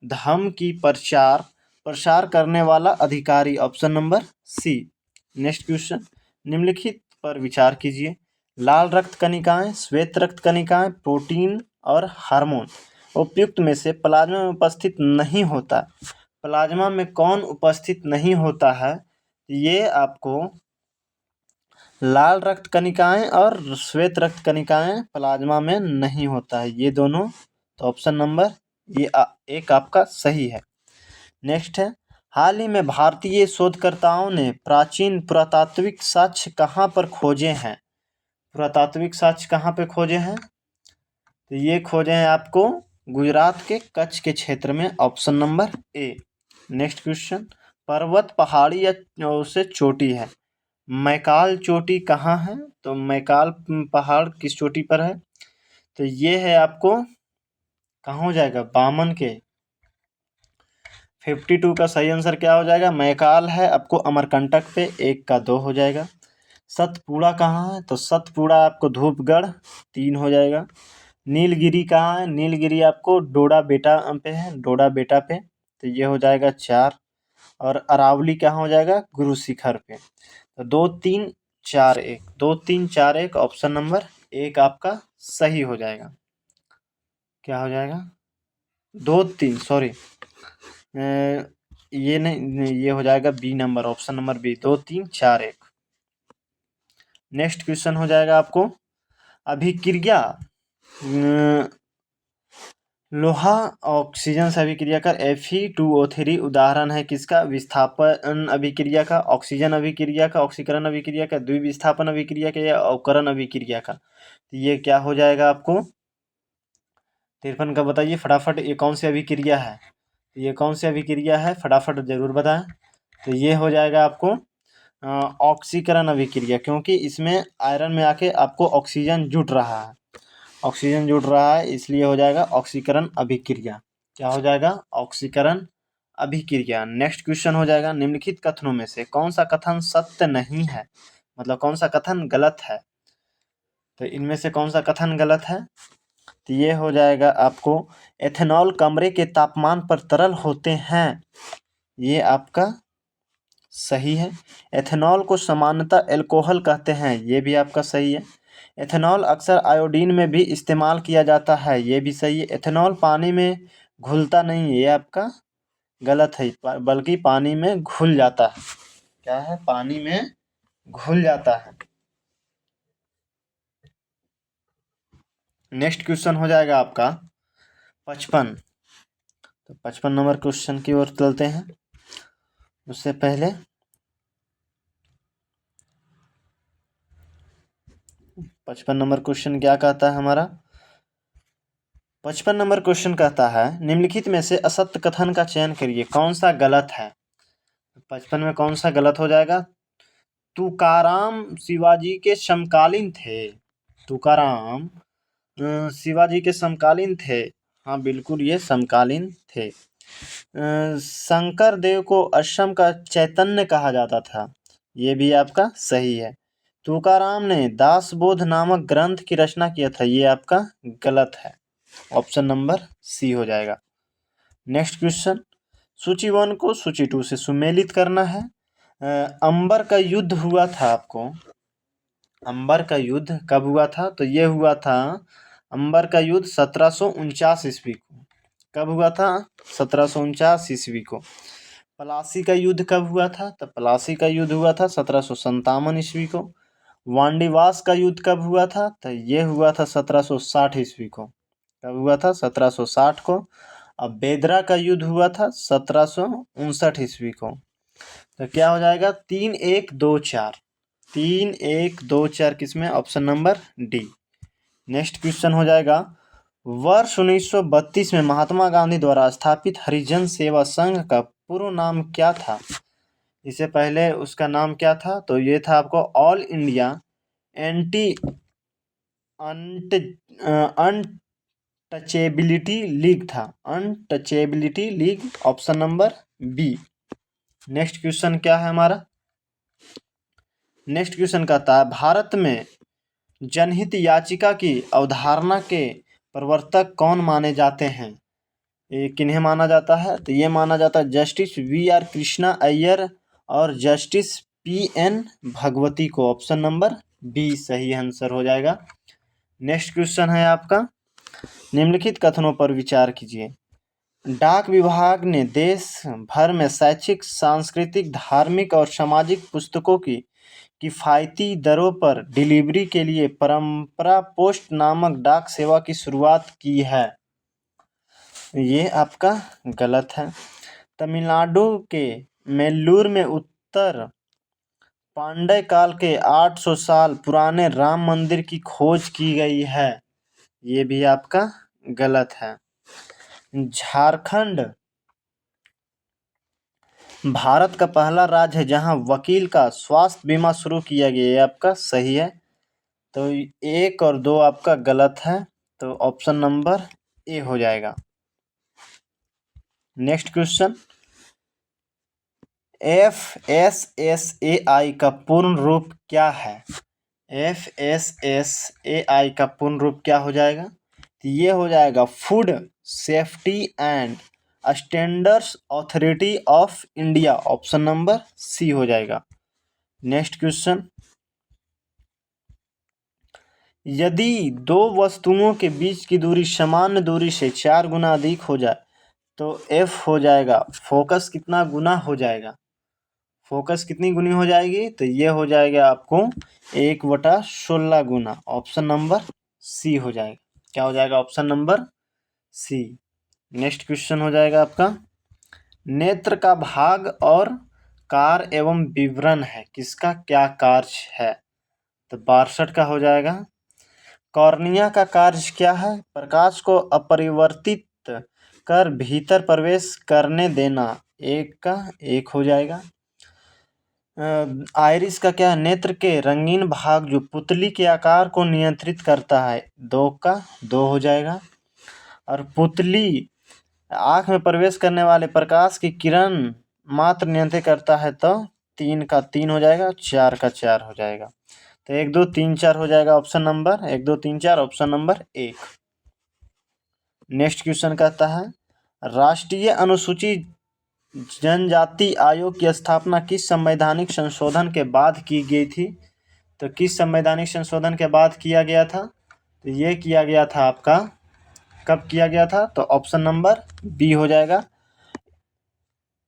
धर्म की प्रसार करने वाला अधिकारी, option number C. Next question, निम्नलिखित पर विचार कीजिए। लाल रक्त कणिकाएं, श्वेत रक्त कणिकाएं, प्रोटीन और हार्मोन उपयुक्त में से प्लाज्मा में उपस्थित नहीं होता। प्लाज्मा में कौन उपस्थित नहीं होता है? ये आपको लाल रक्त कणिकाएं और श्वेत रक्त कणिकाएं प्लाज्मा में नहीं होता है, ये दोनों। तो ऑप्शन नंबर ये एक आपका सही है। नेक्स्ट है, हाल ही में भारतीय शोधकर्ताओं ने प्राचीन पुरातात्विक साक्ष्य कहाँ पर खोजे हैं? पुरातात्विक साक्ष्य कहाँ पे खोजे हैं? तो ये खोजे हैं आपको गुजरात के कच्छ के क्षेत्र में, option number A. Next question, पर्वत पहाड़ी या से चोटी है? मैकाल चोटी कहाँ है? तो मैकाल पहाड़ किस चोटी पर है? तो ये है आपको कहाँ हो जाएगा? बामन के। 52 का सही आंसर क्या हो जाएगा? मैकाल है आपको अमरकंटक पे, 1 का 2 हो जाएगा। सतपुड़ा कहाँ है? तो सतपुड़ा आपको धूपगढ़, 3 हो जाएगा। नीलगिरी कहाँ है? नीलगिरी आपको डोडा बेटा पे है, डोडा बेटा पे, तो ये हो जाएगा 4। और अरावली कहाँ हो जाएगा? गुरु शिखर पे। तो 2 3 4 1, 2 3 4 1, ऑप्शन नंबर 1 आपका सही हो जाएगा। क्या हो जाएगा? 2 3, सॉरी, ये नहीं, ये हो जाएगा B number, option number B, 2 3 4 1। Next question हो जाएगा आपको, अभिक्रिया लोहा ऑक्सीजन से अभिक्रिया कर Fe2O3 उदाहरण है किसका? विस्थापन अभिक्रिया का, ऑक्सीजन अभिक्रिया का, ऑक्सीकरण अभिक्रिया का, द्विविस्थापन अभिक्रिया का, या अवकरण अभिक्रिया का? तो ये क्या हो जाएगा आपको? 53 का बताइए फटाफट, ये कौन सी अभिक्रिया है? ये कौन सी अभिक्रिया है? फटाफट जरूर बताएं। तो ये हो जाएगा आपको ऑक्सीकरण अभिक्रिया, क्योंकि इसमें आयरन में आके आपको ऑक्सीजन जुट रहा है, ऑक्सीजन जुड़ रहा है, इसलिए हो जाएगा ऑक्सीकरण अभिक्रिया। क्या हो जाएगा? ऑक्सीकरण अभिक्रिया। नेक्स्ट क्वेश्चन हो जाएगा, निम्नलिखित कथनों में से कौन सा कथन सत्य नहीं है? मतलब कौन सा कथन गलत है? तो इनमें से कौन सा कथन गलत है? तो ये हो जाएगा आपको, एथेनॉल कमरे के तापमान पर तरल होते हैं, ये आपका सही है। एथेनॉल को सामान्यतः एल्कोहल कहते हैं, ये भी आपका सही है। एथेनॉल अक्सर आयोडीन में भी इस्तेमाल किया जाता है, ये भी सही है। एथेनॉल पानी में घुलता नहीं है, ये आपका गलत है, बल्कि पानी में घुल जाता है। क्या है? पानी में घुल जाता है। नेक्स्ट क्वेश्चन हो जाएगा आपका 55। तो 55 नंबर क्वेश्चन की ओर चलते हैं। उससे पहले 55 नंबर क्वेश्चन क्या कहता है हमारा? 55 नंबर क्वेश्चन कहता है, निम्नलिखित में से असत्य कथन का चयन करिए, कौन सा गलत है? 55 में कौन सा गलत हो जाएगा? तुकाराम शिवाजी के समकालीन थे। तुकाराम शिवाजी के समकालीन थे। हाँ बिल्कुल, ये समकालीन थे। शंकर देव को असम का चैतन्य कहा जाता था, ये भी आपका सही है। तुकाराम ने दासबोध नामक ग्रंथ की रचना किया था, ये आपका गलत है, ऑप्शन नंबर सी हो जाएगा। नेक्स्ट क्वेश्चन, सूची 1 को सूची 2 से सुमेलित करना है। अंबर का युद्ध हुआ था आपको, अंबर का युद्ध कब हुआ था? तो ये हुआ था अंबर का युद्ध 1749 ईस्वी को। कब हुआ था? 1749 ईस्वी को। पलासी का युद्ध कब हुआ था? तो पलासी का युद्ध हुआ था 1757 ईस्वी को। वांडीवास का युद्ध कब हुआ था? तो ये हुआ था 1760 ईस्वी को। कब हुआ था? 1760 को। अब बेदरा का युद्ध हुआ था 1759 ईस्वी को। तो क्या हो जाएगा? 3 1 2 4, 3 1 2 4 किसमें? Option number D. Next question हो जाएगा, वर्ष 1932 में महात्मा गांधी द्वारा स्थापित हरिजन सेवा संघ का पूर्ण नाम क्या था? इससे पहले उसका नाम क्या था? तो ये था आपको all India anti untouchability league था, untouchability league, option number B. Next question क्या है हमारा? नेक्स्ट क्वेश्चन कहता है, भारत में जनहित याचिका की अवधारणा के प्रवर्तक कौन माने जाते हैं? ये किन्हें माना जाता है? तो ये माना जाता है जस्टिस वी.आर. कृष्णा अय्यर और जस्टिस पी.एन. भगवती को। ऑप्शन नंबर बी सही आंसर हो जाएगा। नेक्स्ट क्वेश्चन है आपका, निम्नलिखित कथनों पर विचार कीजिए। डाक विभाग ने देश भर में शैक्षिक, सांस्कृतिक, धार्मिक और सामाजिक पुस्तकों की किफ़ायती दरों पर डिलीवरी के लिए परंपरा पोस्ट नामक डाक सेवा की शुरुआत की है। ये आपका गलत है। तमिलनाडु के मेल्लूर में उत्तर पांड्य काल के 800 साल पुराने राम मंदिर की खोज की गई है। ये भी आपका गलत है। झारखंड भारत का पहला राज्य है जहां वकील का स्वास्थ्य बीमा शुरू किया गया। ये आपका सही है। तो 1 और 2 आपका गलत है, तो ऑप्शन नंबर ए हो जाएगा। नेक्स्ट क्वेश्चन, FSSAI का पूर्ण रूप क्या है? FSSAI का पूर्ण रूप क्या हो जाएगा? तो ये हो जाएगा food safety and standards authority of India. Option number C हो जाएगा। नेक्स्ट क्वेश्चन, यदि दो वस्तुओं के बीच की दूरी सामान्य दूरी से 4 गुना अधिक हो जाए तो F हो जाएगा फोकस कितना गुना हो जाएगा? फोकस कितनी गुनी हो जाएगी? तो ये हो जाएगा आपको 1/16 गुना। ऑप्शन नंबर सी हो जाएगा। क्या हो जाएगा? Option number C. Next question हो जाएगा आपका, नेत्र का भाग और कार्य एवं विवरण है, किसका क्या कार्य है? तो 62 का हो जाएगा। कॉर्निया का कार्य क्या है? प्रकाश को अपरिवर्तित कर भीतर प्रवेश करने देना। 1 का 1 हो जाएगा। आइरिस का क्या है? नेत्र के रंगीन भाग जो पुतली के आकार को नियंत्रित करता है। 2 का 2 हो जाएगा। और पुतली आँख में प्रवेश करने वाले प्रकाश की किरण मात्र नियंत्रित करता है, तो 3 का 3 हो जाएगा, 4 का 4 हो जाएगा। तो 1 2 3 4 हो जाएगा option number 1 2 3 4 option number 1। Next question कहता है, राष्ट्रीय अनुसूचित जनजाति आयोग की स्थापना किस संवैधानिक संशोधन के बाद की गई थी? तो किस संवैधानिक संशोधन के बाद किया गया था? तो ये किया गया था आपका, कब किया गया था? तो ऑप्शन नंबर बी हो जाएगा,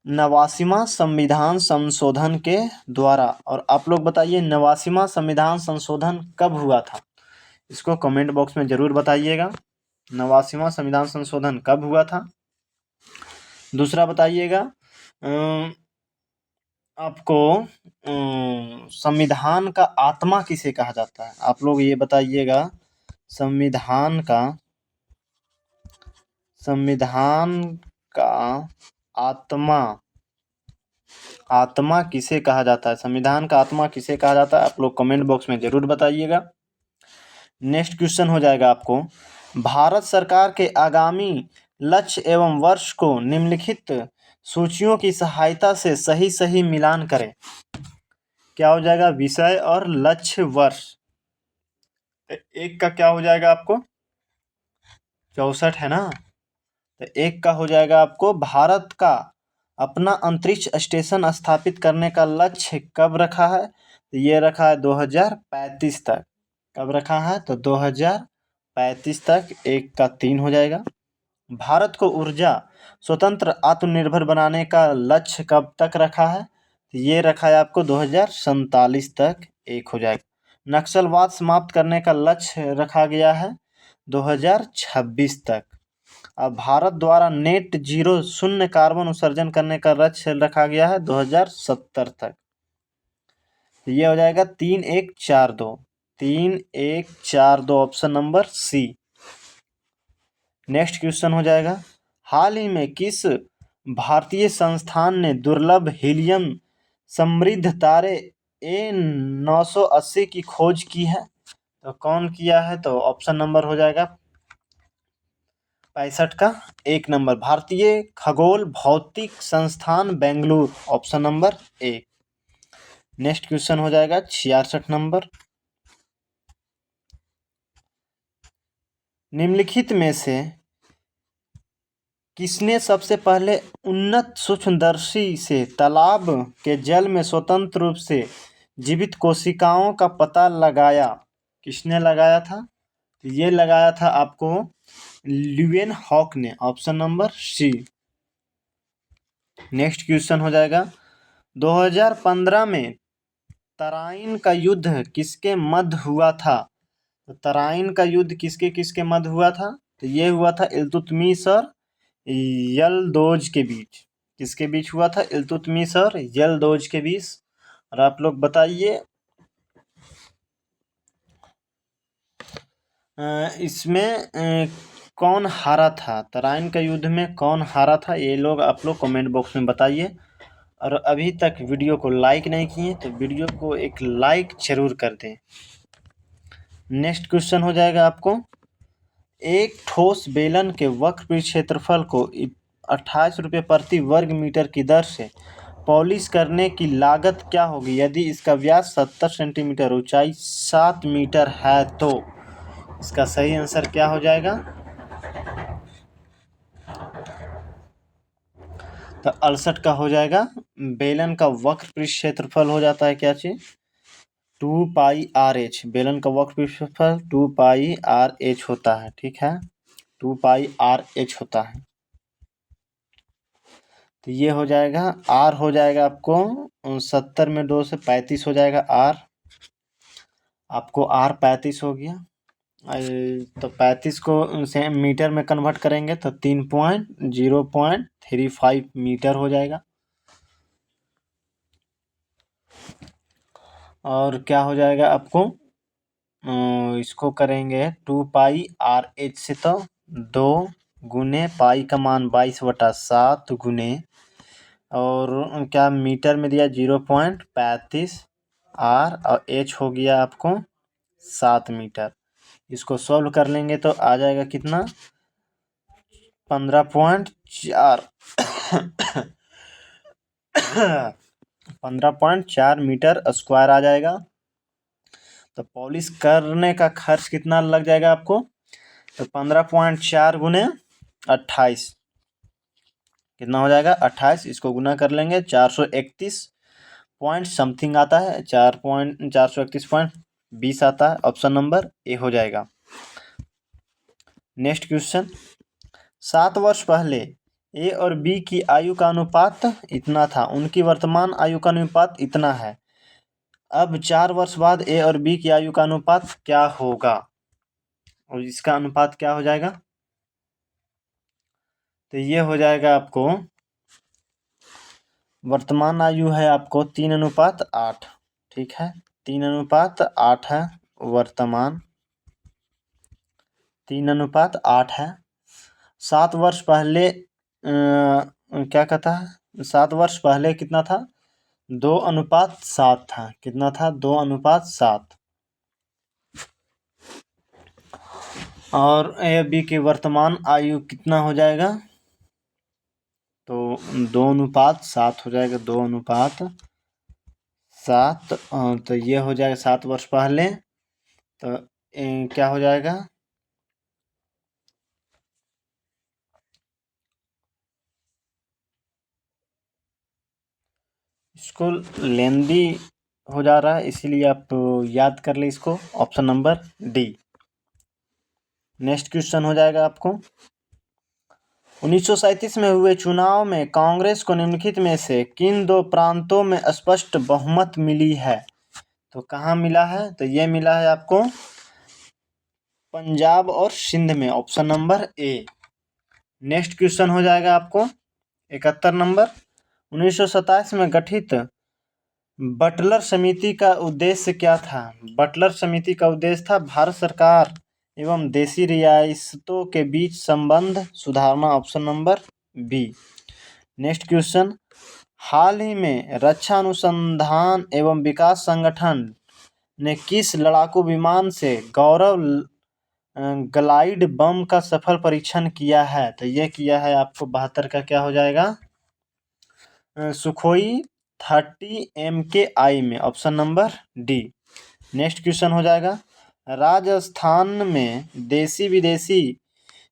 89वां संविधान संशोधन के द्वारा। और आप लोग बताइए 89वां संविधान संशोधन कब हुआ था? इसको कमेंट बॉक्स में जरूर बताइएगा, 89वां संविधान संशोधन कब हुआ था? दूसरा बताइएगा, आपको संविधान का आत्मा किसे कहा जाता है? आप लोग ये बताइएगा, संविधान का आत्मा किसे कहा जाता है? संविधान का आत्मा किसे कहा जाता है? आप लोग कमेंट बॉक्स में जरूर बताइएगा। नेक्स्ट क्वेश्चन हो जाएगा आपको, भारत सरकार के आगामी लक्ष्य एवं वर्ष को निम्नलिखित सूचियों की सहायता से सही मिलान करें। क्या हो जाएगा? विषय और लक्ष्य वर्ष। 1 का क्या हो जाएगा आपको? 64 है ना? तो 1 का हो जाएगा आपको, भारत का अपना अंतरिक्ष स्टेशन स्थापित करने का लक्ष्य कब रखा है? तो ये रखा है 2035 तक। कब रखा है? तो 2035 तक। 1 का 3 हो जाएगा। भारत को ऊर्जा स्वतंत्र आत्मनिर्भर बनाने का लक्ष्य कब तक रखा है? तो ये रखा है आपको 2047 तक। 1 हो जाएगा। नक्सलवाद समाप्त करने का लक्ष्य रखा गया है 2026 तक। अब भारत द्वारा नेट जीरो शून्य कार्बन उत्सर्जन करने का लक्ष्य रखा गया है 2070 तक। तो ये हो जाएगा 3142। 3142 option number C. Next question हो जाएगा, हाल ही में किस भारतीय संस्थान ने दुर्लभ हीलियम समृद्ध तारे A980 की खोज की है? तो कौन किया है? तो ऑप्शन नंबर हो जाएगा 65 का 1 नंबर, भारतीय खगोल भौतिक संस्थान Bengaluru. Option number 1। Next question हो जाएगा 66 नंबर। निम्नलिखित में से किसने सबसे पहले उन्नत सूक्ष्मदर्शी से तालाब के जल में स्वतंत्र रूप से जीवित कोशिकाओं का पता लगाया? किसने लगाया था? ये लगाया था आपको ल्यूवेनहॉक ने, option number C. Next question हो जाएगा 2015 में तराइन का युद्ध किसके मध्य हुआ था? तो तराइन का युद्ध किसके किसके मध्य हुआ था? तो ये हुआ था इल्तुतमिश और यलदौज के बीच। किसके बीच हुआ था? इल्तुतमिश और यलदौज के बीच। और आप लोग बताइए इसमें कौन हारा था? तराइन का युद्ध में कौन हारा था? ये लोग आप लोग कमेंट बॉक्स में बताइए। और अभी तक वीडियो को लाइक नहीं किए तो वीडियो को एक लाइक जरूर कर दें। नेक्स्ट क्वेश्चन हो जाएगा आपको, एक ठोस बेलन के वक्र क्षेत्रफल को 28 रुपये प्रति वर्ग मीटर की दर से पॉलिश करने की लागत क्या होगी यदि इसका व्यास 70 सेंटीमीटर, ऊंचाई 7 मीटर है? तो इसका सही आंसर क्या हो जाएगा? तो 68 का हो जाएगा। बेलन का वक्र क्षेत्रफल हो जाता है क्या चीज? 2πRh। बेलन का वक्र क्षेत्रफल 2πRh होता है, ठीक है, 2πRh होता है। तो ये हो जाएगा, R हो जाएगा आपको 70 में 2 से 35 हो जाएगा R। आपको R 35 हो गया। तो 35 को से मीटर में कन्वर्ट करेंगे तो 3.035 मीटर हो जाएगा। और क्या हो जाएगा आपको, इसको करेंगे 2πRh से तो 2 गुने पाई का मान 22/7 गुने, और क्या मीटर में दिया 0.35 R, और H हो गया आपको 7 मीटर। इसको सॉल्व कर लेंगे तो आ जाएगा कितना? 15.4 15.4 मीटर स्क्वायर आ जाएगा। तो पॉलिश करने का खर्च कितना लग जाएगा आपको? तो 15.4 गुने 28 कितना हो जाएगा? 28। इसको गुना कर लेंगे 431 पॉइंट समथिंग आता है, 431.20 आता है। ऑप्शन नंबर ए हो जाएगा। नेक्स्ट क्वेश्चन, 7 वर्ष पहले ए और बी की आयु का अनुपात इतना था, उनकी वर्तमान आयु का अनुपात इतना है। अब 4 वर्ष बाद ए और बी की आयु का अनुपात क्या होगा? और इसका अनुपात क्या हो जाएगा? तो ये हो जाएगा आपको, वर्तमान आयु है आपको 3:8, ठीक है, 3:8 है वर्तमान, 3:8 है। 7 वर्ष पहले क्या कहता है, 7 वर्ष पहले कितना था? 2:7 था। कितना था? 2:7। और ए बी की वर्तमान आयु कितना हो जाएगा? तो 2:7 हो जाएगा, 2:7। तो ये हो जाएगा 7 वर्ष पहले। तो क्या हो जाएगा? इसको लेंदी हो जा रहा है, इसीलिए आप याद कर ले इसको। Option number D. Next question हो जाएगा आपको, 1937 में हुए चुनाव में कांग्रेस को निम्नलिखित में से किन 2 प्रांतों में स्पष्ट बहुमत मिली है? तो कहाँ मिला है? तो ये मिला है आपको पंजाब और सिंध में, option number A. Next question हो जाएगा आपको 71 नंबर, 1927 में गठित बटलर समिति का उद्देश्य क्या था? बटलर समिति का उद्देश्य था भारत सरकार एवं देशी रियासतों के बीच संबंध सुधारना, option number B. Next question, हाल ही में रक्षा अनुसंधान एवं विकास संगठन ने किस लड़ाकू विमान से गौरव ग्लाइड बम का सफल परीक्षण किया है? तो ये किया है आपको 72 का, क्या हो जाएगा? सुखोई 30 MKI में, option number D. Next question हो जाएगा, राजस्थान में देसी विदेशी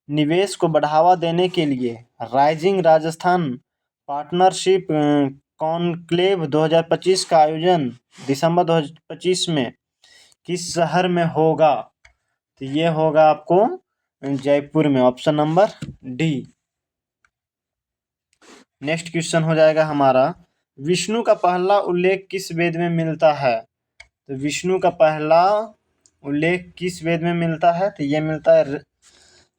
निवेश को बढ़ावा देने के लिए राइजिंग राजस्थान पार्टनरशिप कॉन्क्लेव 2025 का आयोजन दिसंबर 2025 में किस शहर में होगा? तो ये होगा आपको जयपुर में, option number D. Next question हो जाएगा हमारा, विष्णु का पहला उल्लेख किस वेद में मिलता है? तो विष्णु का पहला उल्लेख किस वेद में मिलता है? तो ये मिलता है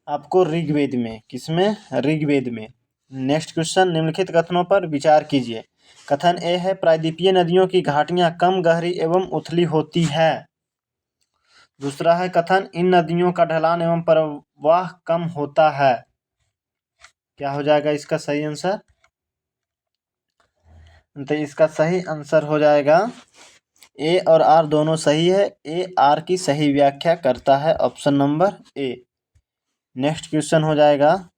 आपको ऋग्वेद में। किसमें? ऋग्वेद में। नेक्स्ट क्वेश्चन, निम्नलिखित कथनों पर विचार कीजिए। कथन ए है, प्रायद्वीपीय नदियों की घाटियां कम गहरी एवं उथली होती है। दूसरा है कथन, इन नदियों का ढलान एवं प्रवाह कम होता है। क्या हो जाएगा इसका सही आंसर? तो इसका सही आंसर हो जाएगा ए और आर दोनों सही है। ए आर की सही व्याख्या करता है, option number A. Next question हो जाएगा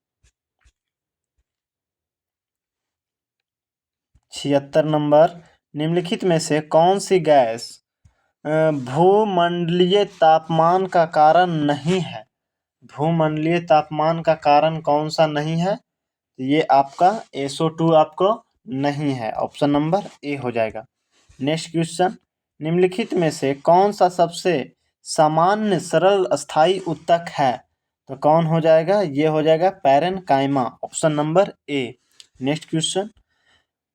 76 नंबर, निम्नलिखित में से कौन सी गैस भूमंडलीय तापमान का कारण नहीं है? भूमंडलीय तापमान का कारण कौन सा नहीं है? ये आपका SO2 आपको नहीं है, ऑप्शन नंबर ए हो जाएगा। नेक्स्ट क्वेश्चन, निम्नलिखित में से कौन सा सबसे सामान्य सरल अस्थाई उत्तक है? तो कौन हो जाएगा? ये हो जाएगा parenchyma, option number A. Next question,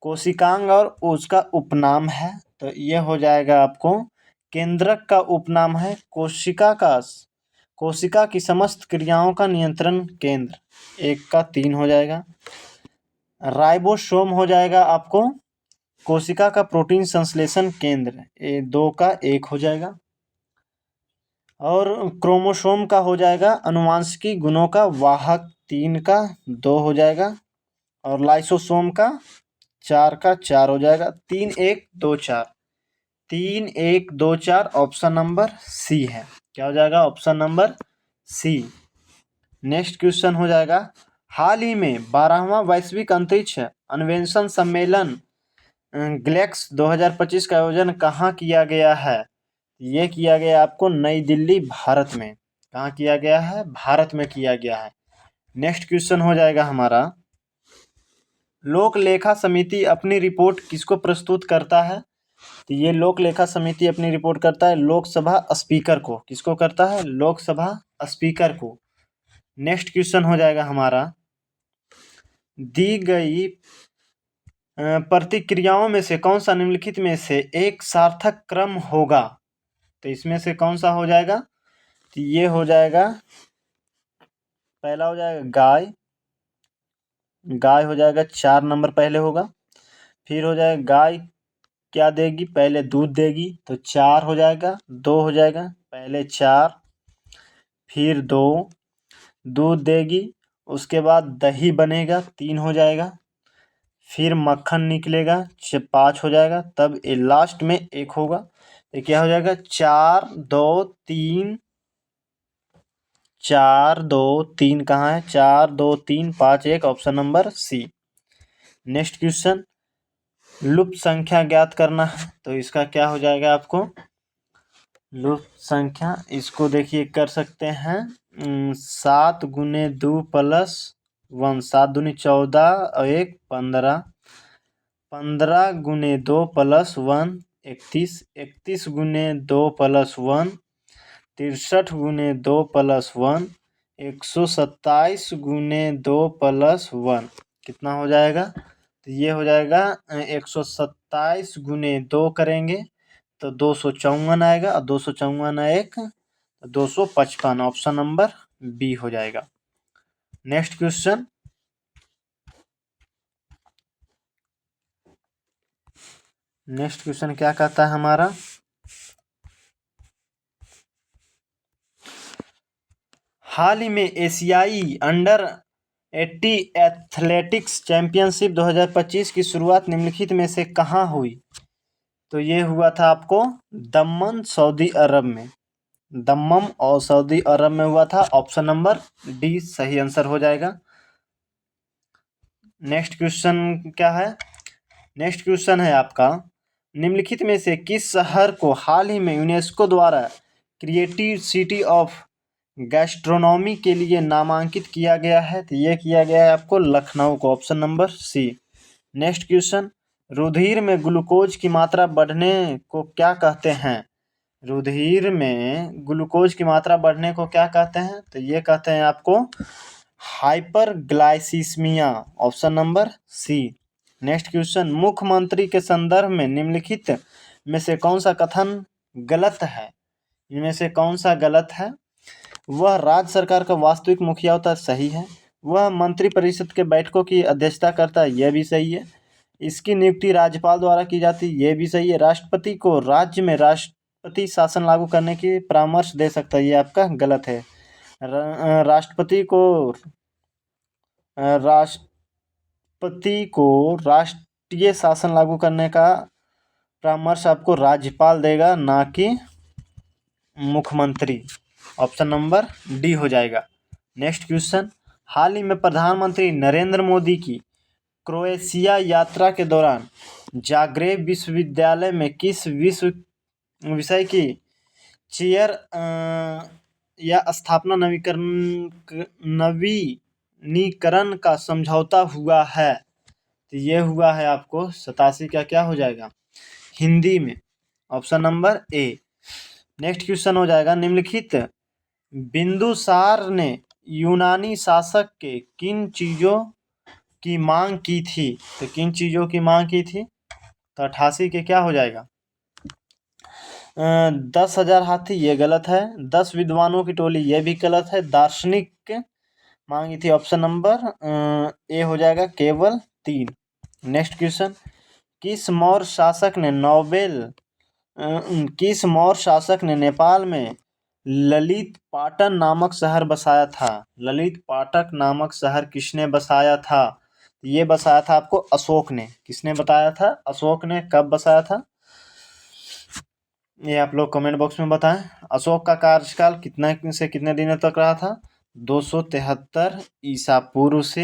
कोशिकांग और उसका उपनाम है। तो ये हो जाएगा आपको केंद्रक का उपनाम है कोशिका की समस्त क्रियाओं का नियंत्रण केंद्र, 1 का 3 हो जाएगा। राइबोसोम हो जाएगा आपको कोशिका का प्रोटीन संश्लेषण केंद्र, 2 का 1 हो जाएगा। और क्रोमोसोम का हो जाएगा अनुवांशिकी गुणों का वाहक, 3 का 2 हो जाएगा। और लाइसोसोम का 4 का 4 हो जाएगा। 3 1 2 4, 3 1 2 4, ऑप्शन नंबर सी है। क्या हो जाएगा? Option number C. Next question हो जाएगा, हाल ही में 12वां वैश्विक अंतरिक्ष अन्वेषण सम्मेलन ग्लेक्स 2025 का आयोजन कहाँ किया गया है? ये किया गया आपको नई दिल्ली, भारत में। कहाँ किया गया है? भारत में किया गया है। नेक्स्ट क्वेश्चन हो जाएगा हमारा, लोक लेखा समिति अपनी रिपोर्ट किसको प्रस्तुत करता है? तो ये लोक लेखा समिति अपनी रिपोर्ट करता है लोकसभा स्पीकर को। किसको करता है? लोकसभा स्पीकर को। नेक्स्ट क्वेश्चन हो जाएगा हमारा, दी गई प्रतिक्रियाओं में से कौन सा निम्नलिखित में से एक सार्थक क्रम होगा? तो इसमें से कौन सा हो जाएगा? तो ये हो जाएगा, पहला हो जाएगा गाय हो जाएगा, 4 नंबर पहले होगा। फिर हो जाएगा गाय क्या देगी? पहले दूध देगी, तो 4 हो जाएगा। 2 हो जाएगा, पहले 4 फिर 2 दूध देगी, उसके बाद दही बनेगा, 3 हो जाएगा। फिर मक्खन निकलेगा, 5 हो जाएगा। तब ये लास्ट में 1 होगा, तो क्या हो जाएगा? 4 2 3, 4 2 3 कहाँ है? 4 2 3 5 1, option number C. Next question, लुप्त संख्या ज्ञात करना है। तो इसका क्या हो जाएगा आपको? लुप्त संख्या, इसको देखिए कर सकते हैं 7 गुने 2 प्लस 1, 7 दूनी 14 और 1 15, 15 गुने 2 प्लस 1 31, 31 गुने 2 प्लस 1 63 गुने 2 प्लस 1 127 गुने 2 प्लस 1, कितना हो जाएगा? तो ये हो जाएगा 127 गुने 2 करेंगे तो 254 आएगा, और 254 1 255, ऑप्शन नंबर बी हो जाएगा। नेक्स्ट क्वेश्चन, क्या कहता है हमारा, हाल ही में एशियाई अंडर 80 एथलेटिक्स चैंपियनशिप 2025 की शुरुआत निम्नलिखित में से कहाँ हुई? तो ये हुआ था आपको दम्मम, सऊदी अरब में। दम्मम और सऊदी अरब में हुआ था, ऑप्शन नंबर डी सही आंसर हो जाएगा। नेक्स्ट क्वेश्चन क्या है, नेक्स्ट क्वेश्चन है आपका, निम्नलिखित में से किस शहर को हाल ही में यूनेस्को द्वारा क्रिएटिव सिटी ऑफ गैस्ट्रोनॉमी के लिए नामांकित किया गया है? तो ये किया गया है आपको लखनऊ को, option number C. Next question, रुधिर में ग्लूकोज की मात्रा बढ़ने को क्या कहते हैं? रुधिर में ग्लूकोज की मात्रा बढ़ने को क्या कहते हैं? तो ये कहते हैं आपको hyperglycaemia, option number C. Next question, मुख्यमंत्री के संदर्भ में निम्नलिखित में से कौन सा कथन गलत है? इनमें से कौन सा गलत है? वह राज्य सरकार का वास्तविक मुखिया होता है, सही है। वह मंत्रिपरिषद के बैठकों की अध्यक्षता करता है, यह भी सही है। इसकी नियुक्ति राज्यपाल द्वारा की जाती है, यह भी सही है। राष्ट्रपति को राज्य में राष्ट्रपति शासन लागू करने की परामर्श दे सकता है, ये आपका गलत है। राष्ट्रपति को राष्ट्रीय शासन लागू करने का परामर्श आपको राज्यपाल देगा, ना कि मुख्यमंत्री। ऑप्शन नंबर डी हो जाएगा। नेक्स्ट क्वेश्चन, हाल ही में प्रधानमंत्री नरेंद्र मोदी की क्रोएशिया यात्रा के दौरान जाग्रेब विश्वविद्यालय में किस विषय की चेयर या स्थापना नवीनीकरण का समझौता हुआ है? तो ये हुआ है आपको 87 का, क्या हो जाएगा? हिंदी में, option number A. Next question हो जाएगा, निम्नलिखित बिंदुसार ने यूनानी शासक के किन चीजों की मांग की थी? तो किन चीजों की मांग की थी? तो 88 के क्या हो जाएगा? 10,000 हाथी, ये गलत है। 10 विद्वानों की टोली, ये भी गलत है। दार्शनिक मांगी थी, ऑप्शन नंबर ए हो जाएगा, केवल 3। नेक्स्ट क्वेश्चन, किस मौर्य शासक ने नेपाल में ललित पाटन नामक शहर बसाया था? ललित पाटक नामक शहर किसने बसाया था? ये बसाया था आपको अशोक ने। किसने बताया था? अशोक ने। कब बसाया था ये आप लोग कमेंट बॉक्स में बताएं। अशोक का कार्यकाल कितना से कितने दिनों तक रहा था? 273 ईसा पूर्व से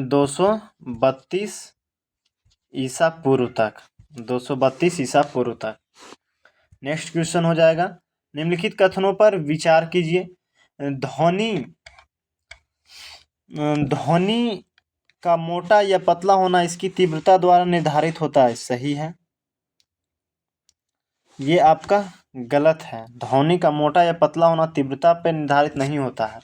232 ईसा पूर्व तक। 232 ईसा पूर्व तक। नेक्स्ट क्वेश्चन हो जाएगा, निम्नलिखित कथनों पर विचार कीजिए। ध्वनि का मोटा या पतला होना इसकी तीव्रता द्वारा निर्धारित होता है, सही है। ये आपका गलत है। ध्वनि का मोटा या पतला होना तीव्रता पर निर्धारित नहीं होता है।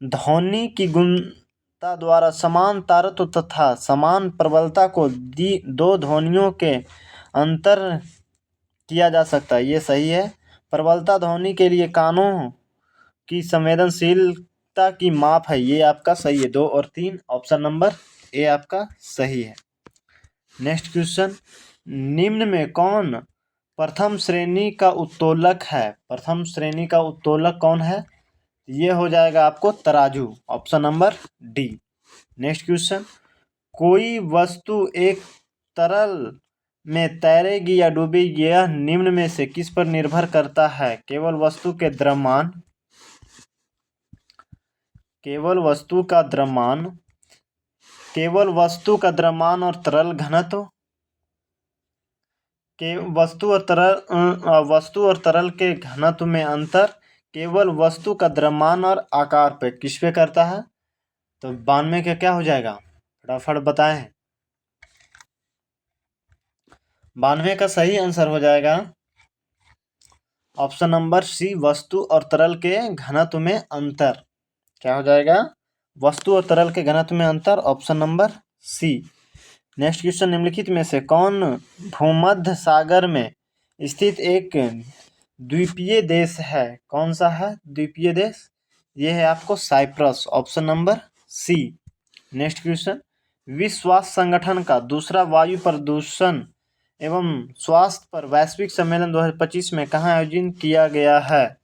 ध्वनि की गुणता द्वारा समान तारत्व तथा समान प्रबलता को दो ध्वनियों के अंतर किया जा सकता है, ये सही है। प्रबलता ध्वनि के लिए कानों की संवेदनशीलता की माप है, ये आपका सही है। 2 और 3, ऑप्शन नंबर ए आपका सही है। नेक्स्ट क्वेश्चन, निम्न में कौन प्रथम श्रेणी का उत्तोलक है? प्रथम श्रेणी का उत्तोलक कौन है? ये हो जाएगा आपको तराजू, option number D. Next question, कोई वस्तु एक तरल में तैरेगी या डूबेगी, यह निम्न में से किस पर निर्भर करता है? केवल वस्तु का द्रव्यमान और तरल घनत्व, वस्तु और तरल के घनत्व में अंतर केवल वस्तु का द्रव्यमान और आकार पे किस पे करता है? तो 92 का क्या हो जाएगा? फटाफट बताएं। 92 का सही आंसर हो जाएगा ऑप्शन नंबर सी, वस्तु और तरल के घनत्व में अंतर। क्या हो जाएगा? वस्तु और तरल के घनत्व में अंतर, option number C. Next question, निम्नलिखित में से कौन भूमध्य सागर में स्थित एक द्वीपीय देश है? कौन सा है द्वीपीय देश? ये है आपको Cyprus, option number C. Next question, विश्व स्वास्थ्य संगठन का दूसरा वायु प्रदूषण एवं स्वास्थ्य पर वैश्विक सम्मेलन 2025 में कहाँ आयोजित किया गया है?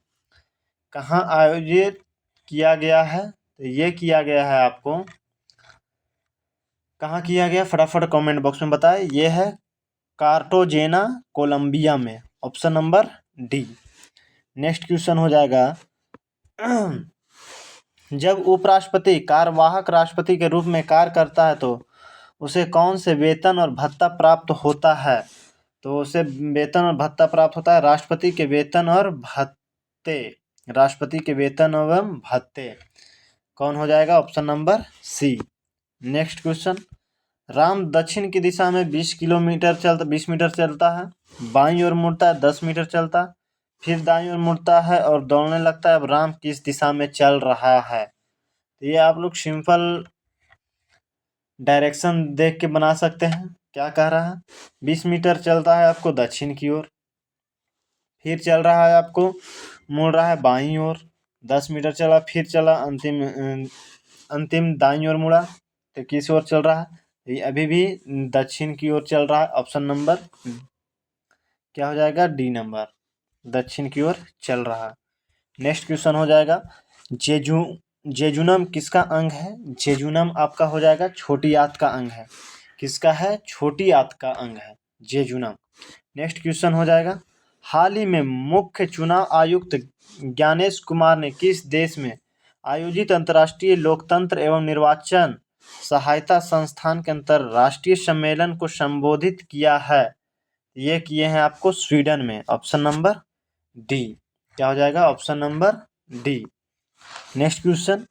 कहाँ आयोजित किया गया है? तो ये किया गया है आपको, कहाँ किया गया? फटाफट कमेंट बॉक्स में बताएं। ये है कार्टाजेना, कोलंबिया में, option number D. Next question हो जाएगा, जब उपराष्ट्रपति कार्यवाहक राष्ट्रपति के रूप में कार्य करता है तो उसे कौन से वेतन और भत्ता प्राप्त होता है? तो उसे वेतन और भत्ता प्राप्त होता है राष्ट्रपति के वेतन और भत्ते। राष्ट्रपति के वेतन एवं भत्ते कौन हो जाएगा? Option number C. Next question, Ram दक्षिण की दिशा में 20 मीटर चलता है, बाईं ओर मुड़ता है 10 मीटर चलता, फिर दाईं ओर मुड़ता है और दौड़ने लगता है। अब राम किस दिशा में चल रहा है? तो ये आप लोग सिंपल डायरेक्शन देख के बना सकते हैं। क्या कह रहा है? 20 मीटर चलता है आपको दक्षिण की ओर, फिर चल रहा है आपको मुड़ रहा है बाईं ओर, 10 मीटर चला, फिर चला, अंतिम दाईं ओर मुड़ा। तो किस ओर चल रहा है? ये अभी भी दक्षिण की ओर चल रहा है। ऑप्शन नंबर क्या हो जाएगा? डी नंबर, दक्षिण की ओर चल रहा है। नेक्स्ट क्वेश्चन हो जाएगा, जेजुनम किसका अंग है? जेजुनम आपका हो जाएगा छोटी आंत का अंग है। किसका है? छोटी आंत का अंग है जेजुनम। नेक्स्ट क्वेश्चन हो जाएगा, हाल ही में मुख्य चुनाव आयुक्त ज्ञानेश कुमार ने किस देश में आयोजित अंतर्राष्ट्रीय लोकतंत्र एवं निर्वाचन सहायता संस्थान के अंतर्राष्ट्रीय सम्मेलन को संबोधित किया है? ये किए हैं आपको स्वीडन में। Option number D. क्या हो जाएगा? Option number D. Next question,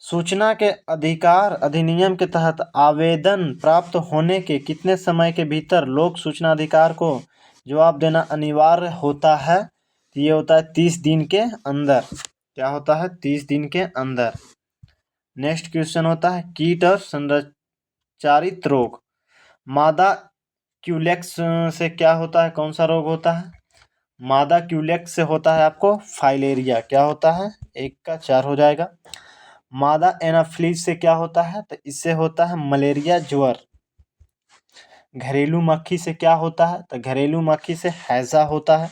सूचना के अधिकार अधिनियम के तहत आवेदन प्राप्त होने के कितने समय के भीतर लोक सूचना अधिकार को जवाब देना अनिवार्य होता है? तो ये होता है 30 दिन के अंदर। क्या होता है? 30 दिन के अंदर। नेक्स्ट क्वेश्चन होता है, कीट और संचारित रोग मादा क्यूलेक्स से क्या होता है? कौन सा रोग होता है? मादा क्यूलेक्स से होता है आपको फाइलेरिया। क्या होता है? 1 का 4 हो जाएगा। मादा एनाफ्लीज से क्या होता है? तो इससे होता है मलेरिया ज्वर। घरेलू मक्खी से क्या होता है? तो घरेलू मक्खी से हैजा होता है।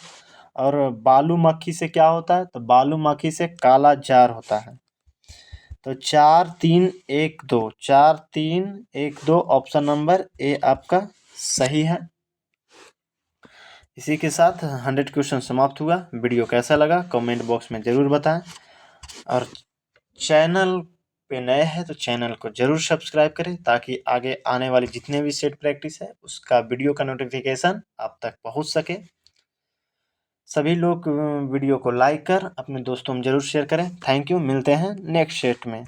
और बालू मक्खी से क्या होता है? तो बालू मक्खी से काला जार होता है। तो 4 3 1 2, 4 3 1 2 ऑप्शन नंबर ए आपका सही है। इसी के साथ 100 क्वेश्चन समाप्त हुआ। वीडियो कैसा लगा कमेंट बॉक्स में ज़रूर बताएं, और चैनल पे नए हैं तो चैनल को ज़रूर सब्सक्राइब करें ताकि आगे आने वाली जितने भी सेट प्रैक्टिस है उसका वीडियो का नोटिफिकेशन आप तक पहुंच सके। सभी लोग वीडियो को लाइक कर अपने दोस्तों में ज़रूर शेयर करें। थैंक यू, मिलते हैं नेक्स्ट सेट में।